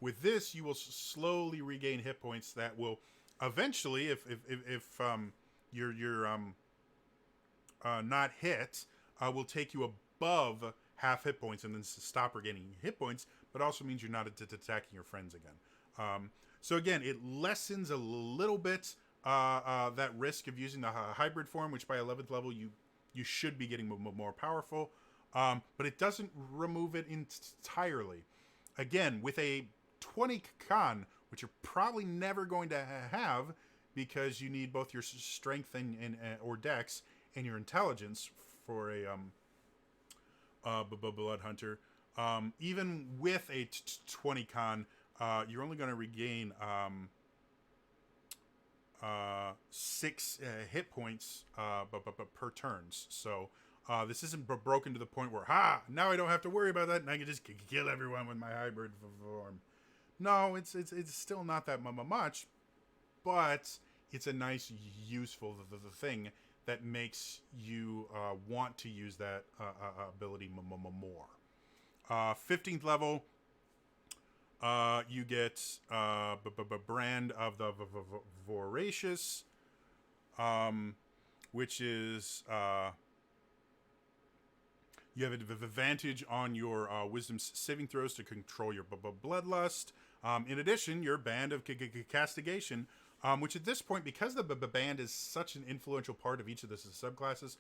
With this, you will slowly regain hit points that will eventually, if you're not hit, will take you above half hit points and then stop regaining hit points, but also means you're not attacking your friends again. So again, it lessens a little bit that risk of using the hybrid form, which by 11th level you should be getting more powerful, but it doesn't remove it entirely. Again, with a 20 con, which you're probably never going to have because you need both your strength and or dex and your intelligence for a blood hunter. Even with a 20 con, you're only going to regain 6 hit points per turns. So this isn't broken to the point where now I don't have to worry about that and I can just kill everyone with my hybrid form. No, it's still not that much, but it's a nice, useful thing that makes you want to use that ability more. 15th level, you get Brand of the Voracious, which is you have an advantage on your wisdom saving throws to control your bloodlust. In addition, your Band of Castigation, which at this point, because the band is such an influential part of each of the subclasses,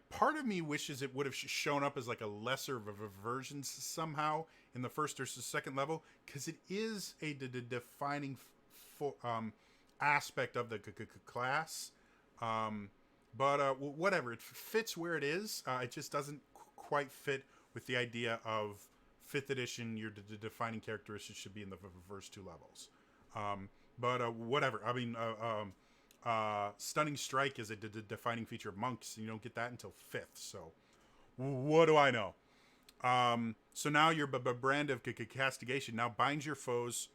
part of me wishes it would have shown up as like a lesser version somehow in the first or second level, because it is a defining aspect of the class. But whatever, it fits where it is. It just doesn't quite fit with the idea of 5th edition. Your defining characteristics should be in the first 2 levels. But whatever. I mean, Stunning Strike is a defining feature of monks. You don't get that until 5th. So what do I know? So now your Brand of Castigation now binds your foes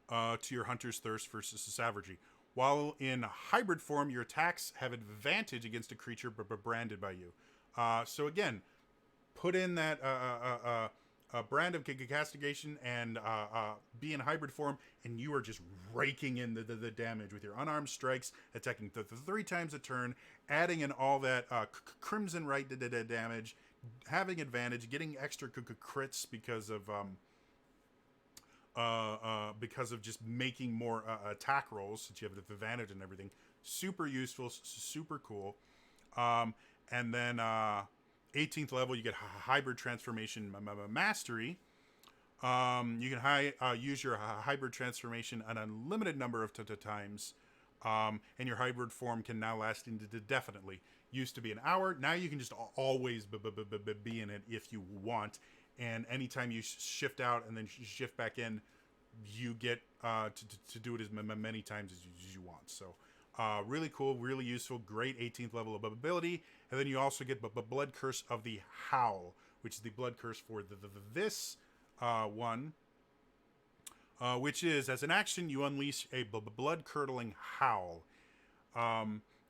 to your Hunter's Thirst versus Savagery. While in hybrid form, your attacks have advantage against a creature branded by you. So again, put in that Brand of Castigation and be in hybrid form, and you are just raking in the damage with your unarmed strikes, attacking 3 times a turn, adding in all that Crimson Right damage, having advantage, getting extra crits because of just making more attack rolls, since you have the advantage and everything. Super useful, super cool. And then 18th level, you get Hybrid Transformation Mastery. You can use your Hybrid Transformation an unlimited number of times, and your hybrid form can now last indefinitely. Used to be an hour, now you can just always be in it if you want. And anytime you shift out and then shift back in, you get to do it as many times as you want. So really cool, really useful, great 18th level of ability. And then you also get Blood Curse of the Howl, which is the Blood Curse for this one, which is, as an action, you unleash a blood-curdling howl.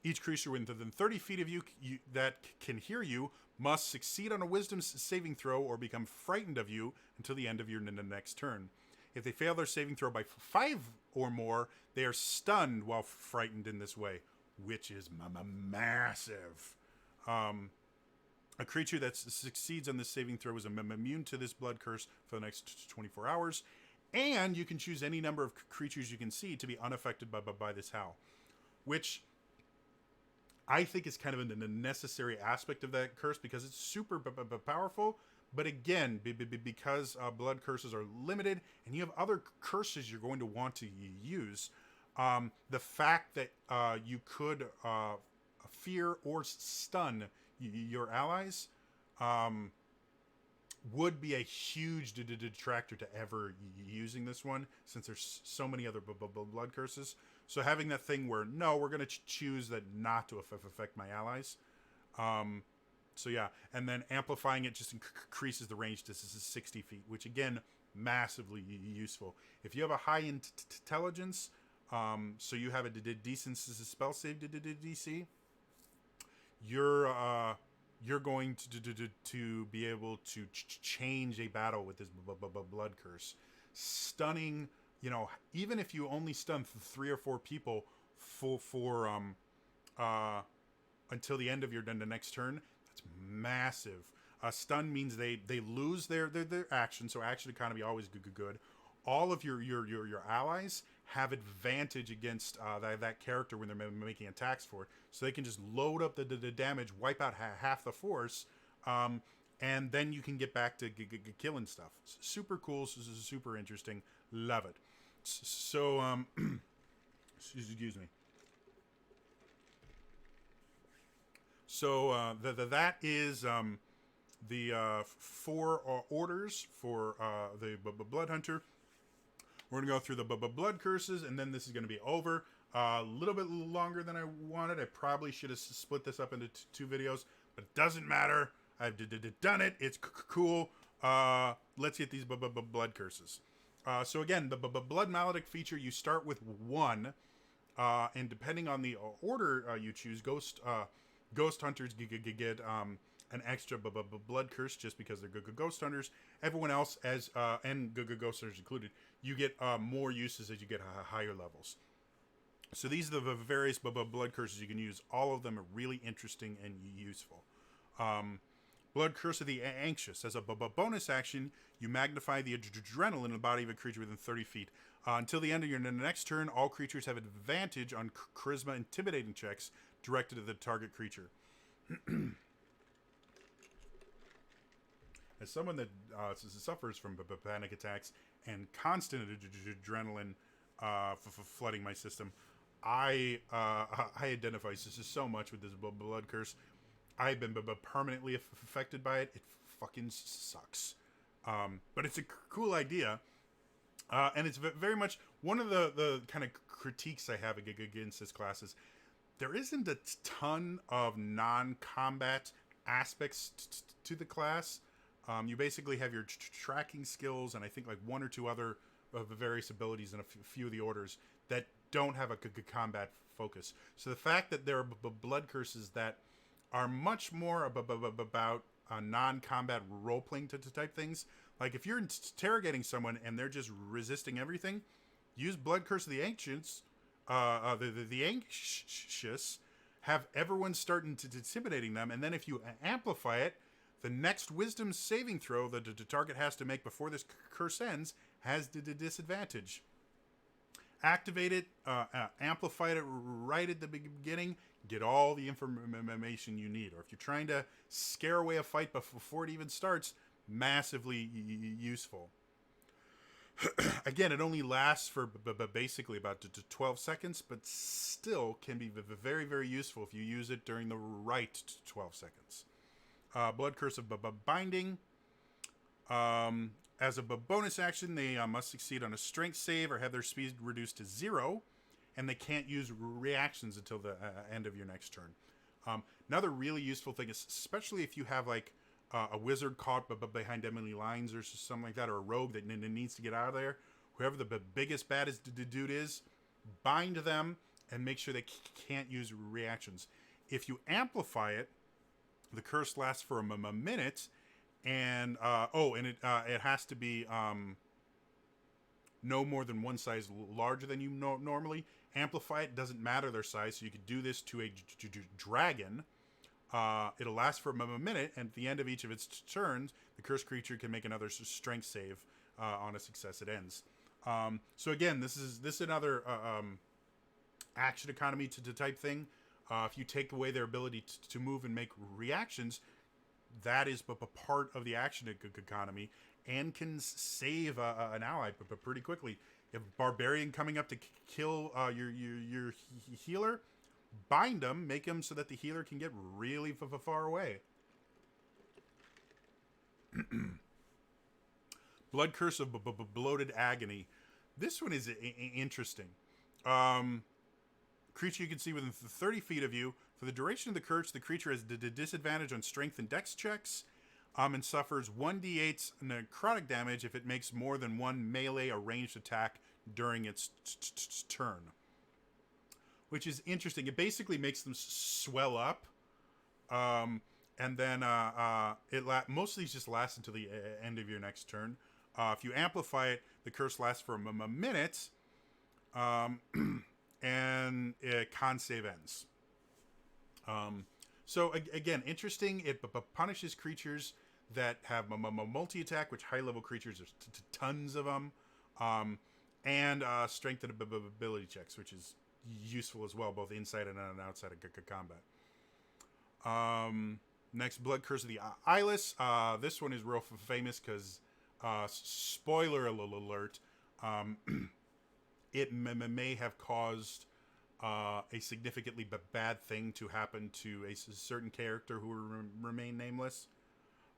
Each creature within 30 feet of you that can hear you must succeed on a wisdom saving throw or become frightened of you until the end of your next turn. If they fail their saving throw by 5 or more, they are stunned while frightened in this way, which is massive. A creature that succeeds on this saving throw is immune to this blood curse for the next 24 hours. And you can choose any number of creatures you can see to be unaffected by this howl, which I think is kind of a necessary aspect of that curse because it's super powerful. But again, because blood curses are limited and you have other curses you're going to want to use, the fact that you could fear or stun your allies would be a huge detractor to ever using this one, since there's so many other blood curses. So having that thing where, no, we're going to choose that not to affect my allies. So yeah, and then amplifying it just increases the range to 60 feet, which again, massively useful. If you have a high intelligence, so you have a decent spell save DC, you're going to be able to change a battle with this blood curse. Stunning, even if you only stun 3 or 4 people for until the end of your next turn, that's massive. Stun means they lose their action, so action economy always good. All of your allies have advantage against that character when they're making attacks for it, so they can just load up the damage, wipe out half the force, and then you can get back to killing stuff. Super cool, super interesting, love it. So excuse me. So that is the 4 orders for the Blood Hunter. We're going to go through the blood curses, and then this is going to be over. A little bit longer than I wanted. I probably should have split this up into 2 videos, but it doesn't matter. I've done it. It's cool. Let's get these blood curses. So again, the blood maledict feature, you start with 1, and depending on the order you choose, ghost hunters get an extra blood curse just because they're good ghost hunters. Everyone else, and good ghost hunters included, you get more uses as you get higher levels. So these are the various blood curses you can use. All of them are really interesting and useful. Blood Curse of the Anxious. As a bonus action, you magnify the adrenaline in the body of a creature within 30 feet. Until the end of your next turn, all creatures have advantage on charisma intimidating checks directed at the target creature. As someone that suffers from panic attacks and constant adrenaline flooding my system, I identify so much with this blood curse. I've been permanently affected by it. It fucking sucks. But it's a cool idea. And it's very much one of the kind of critiques I have against this class is there isn't a ton of non-combat aspects to the class. You basically have your tracking skills and I think like 1 or 2 other of the various abilities and a few of the orders that don't have a combat focus. So the fact that there are blood curses that are much more about non-combat role-playing type things. Like if you're interrogating someone and they're just resisting everything, use Blood Curse of the Ancients, the Anxious, have everyone start intimidating them, and then if you amplify it, the next Wisdom saving throw that the target has to make before this curse ends has the disadvantage. Activate it, amplify it right at the beginning, get all the information you need. Or if you're trying to scare away a fight before it even starts, massively useful. Again, it only lasts for basically about 12 seconds, but still can be very, very useful if you use it during the right 12 seconds. Blood Curse of Binding. As a bonus action, they must succeed on a strength save or have their speed reduced to 0, and they can't use reactions until the end of your next turn. Another really useful thing is, especially if you have like a wizard caught behind enemy lines or something like that, or a rogue that needs to get out of there, whoever the biggest, baddest dude is, bind them and make sure they can't use reactions. If you amplify it, the curse lasts for a minute, and it has to be no more than one size larger than you normally. Amplify it, doesn't matter their size, so you could do this to a dragon. It'll last for a minute, and at the end of each of its turns, the cursed creature can make another strength save. On a success, it ends. So again, this is another action economy to type thing. If you take away their ability to move and make reactions, that is a part of the action economy and can save an ally pretty quickly. If barbarian coming up to kill your healer, bind them, make them so that the healer can get really far away. Blood Curse of Bloated Agony. This one is interesting. Creature you can see within 30 feet of you. For the duration of the curse, the creature has disadvantage on strength and dex checks, and suffers 1d8 necrotic damage if it makes more than one melee or ranged attack during its turn. Which is interesting. It basically makes them swell up, and then most of these just last until the end of your next turn. If you amplify it, the curse lasts for a minute, and Conse ends. So again, interesting. It punishes creatures that have multi-attack, which high-level creatures, there's tons of them, and strength and ability checks, which is useful as well, both inside and outside of combat. Next, Blood Curse of the Eyeless. This one is real famous because, spoiler alert, it may have caused a significantly bad thing to happen to a certain character who will remain nameless.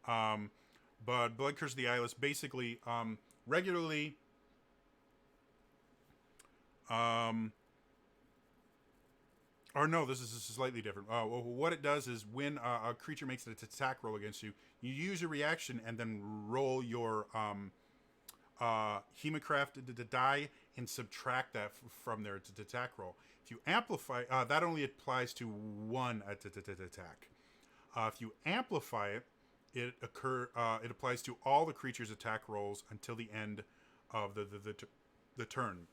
But Blood Curse of the Eyeless basically regularly or no, this is slightly different. What it does is when a creature makes an attack roll against you, you use a reaction and then roll your Hemocraft die and subtract that from their attack roll. If you amplify, that only applies to one attack. If you amplify it, it applies to all the creature's attack rolls until the end of the turn.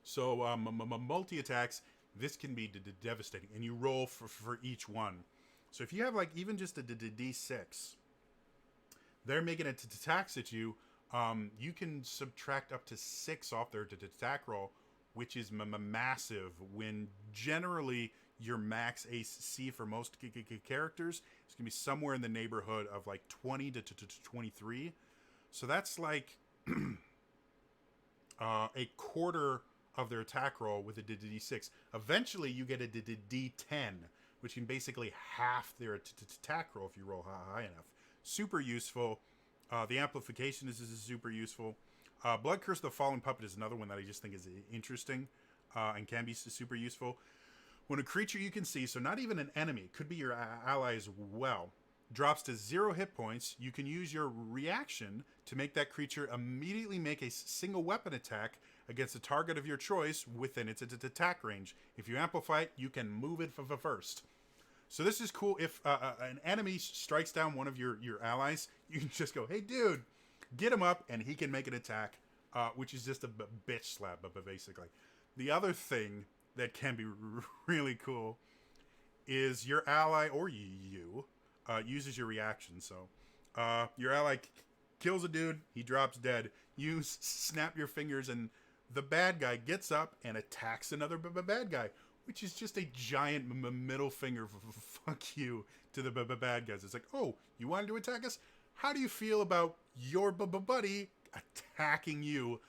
So multi attacks. This can be devastating, and you roll for each one. So if you have like even just a D6, they're making attacks at you. You can subtract up to 6 off their attack roll, which is massive. When generally your max AC for most characters is going to be somewhere in the neighborhood of like 20 to 23. So that's like a quarter of their attack roll with a D6. Eventually, you get a D10, which can basically half their attack roll if you roll high enough. Super useful. The amplification is super useful. Blood Curse of the Fallen Puppet is another one that I just think is interesting and can be super useful. When a creature you can see, so not even an enemy, it could be your ally as well, drops to 0 hit points, you can use your reaction to make that creature immediately make a single weapon attack against a target of your choice within its attack range. If you amplify it, you can move it first. So this is cool. If an enemy strikes down one of your allies, you can just go, hey, dude, get him up, and he can make an attack, which is just a bitch slap, basically. The other thing that can be really cool is your ally or you uses your reaction. So your ally kills a dude, he drops dead. You snap your fingers, and the bad guy gets up and attacks another bad guy, which is just a giant middle finger fuck you to the bad guys. It's like, oh, you wanted to attack us? How do you feel about your buddy attacking you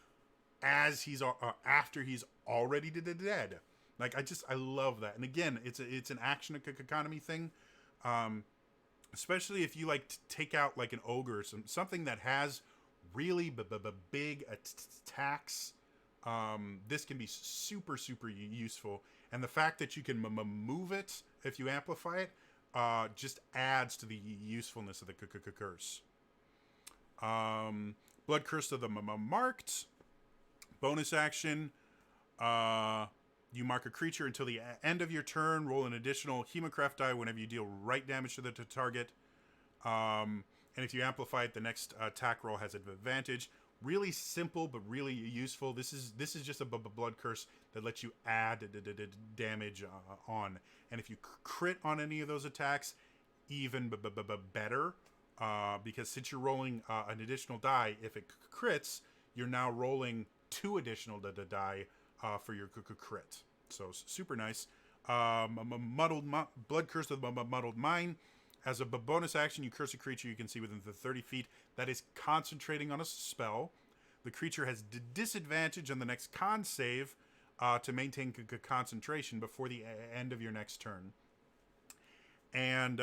as he's after he's already dead? Like, I love that. And again, it's an action economy thing. especially if you like to take out like an ogre or something that has really big attacks. This can be super useful, and the fact that you can move it if you amplify it just adds to the usefulness of the curse. Blood Curse of the Marked. Bonus action. You mark a creature until the end of your turn. Roll an additional Hemocraft die whenever you deal right damage to the target. And if you amplify it, the next attack roll has advantage. Really simple, but really useful. This is just a blood curse that lets you add damage on. And if you crit on any of those attacks, even better. Because since you're rolling an additional die, if it crits, you're now rolling 2 additional die for your crit. So super nice. Blood Curse of the Muddled Mind. As a bonus action, you curse a creature you can see within the 30 feet that is concentrating on a spell. The creature has disadvantage on the next con save to maintain concentration before the end of your next turn. And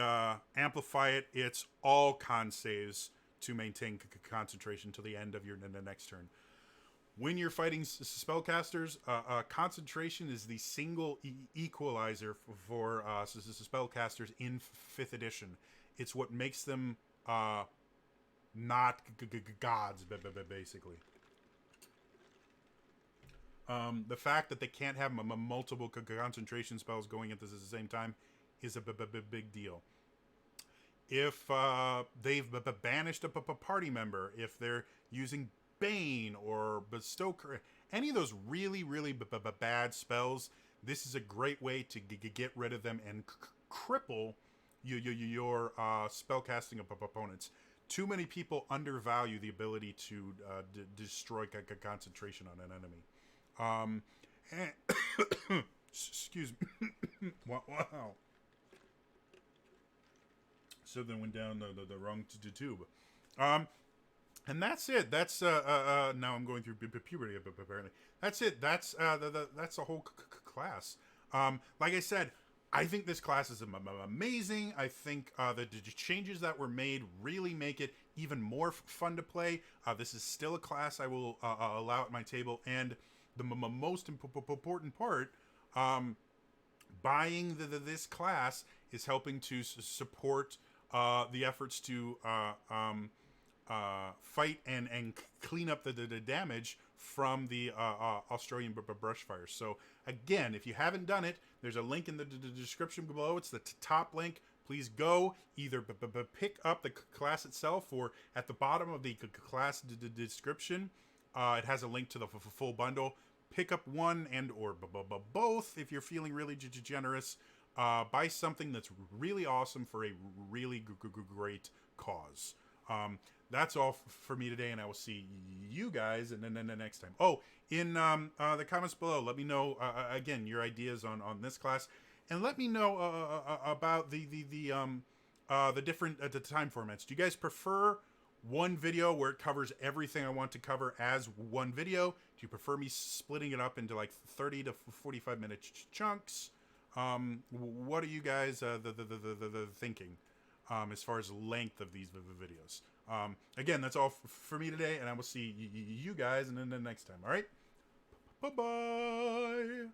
amplify it, it's all con saves to maintain concentration till the end of your next turn. When you're fighting spellcasters, concentration is the single equalizer for spellcasters in 5th edition. It's what makes them not gods, basically. The fact that they can't have multiple concentration spells going at this at the same time is a big deal. If they've banished a party member, if they're using Bane or Bestow, any of those really bad spells, this is a great way to get rid of them and cripple your spellcasting opponents. Too many people undervalue the ability to destroy concentration on an enemy. Excuse me. Wow. Something went down the wrong tube. And that's it. That's now I'm going through puberty apparently. That's it. That's the whole class. Like I said, I think this class is amazing. I think the changes that were made really make it even more fun to play. This is still a class I will allow at my table, and the most important part, buying this class is helping to support the efforts to fight and clean up the damage from the Australian brush fires. So again, if you haven't done it, there's a link in the description below. It's the top link. Please go either pick up the class itself, or at the bottom of the class description, it has a link to the full bundle. Pick up one and or both if you're feeling really generous. Buy something that's really awesome for a really great cause. That's all for me today, and I will see you guys and then the next time. Oh, in the comments below, let me know again your ideas on this class, and let me know about the different time formats. Do you guys prefer one video where it covers everything I want to cover as one video? Do you prefer me splitting it up into like 30 to 45 minute chunks? What are you guys the thinking as far as length of these videos? Again, that's all for me today, and I will see you guys and then the next time. All right, bye bye.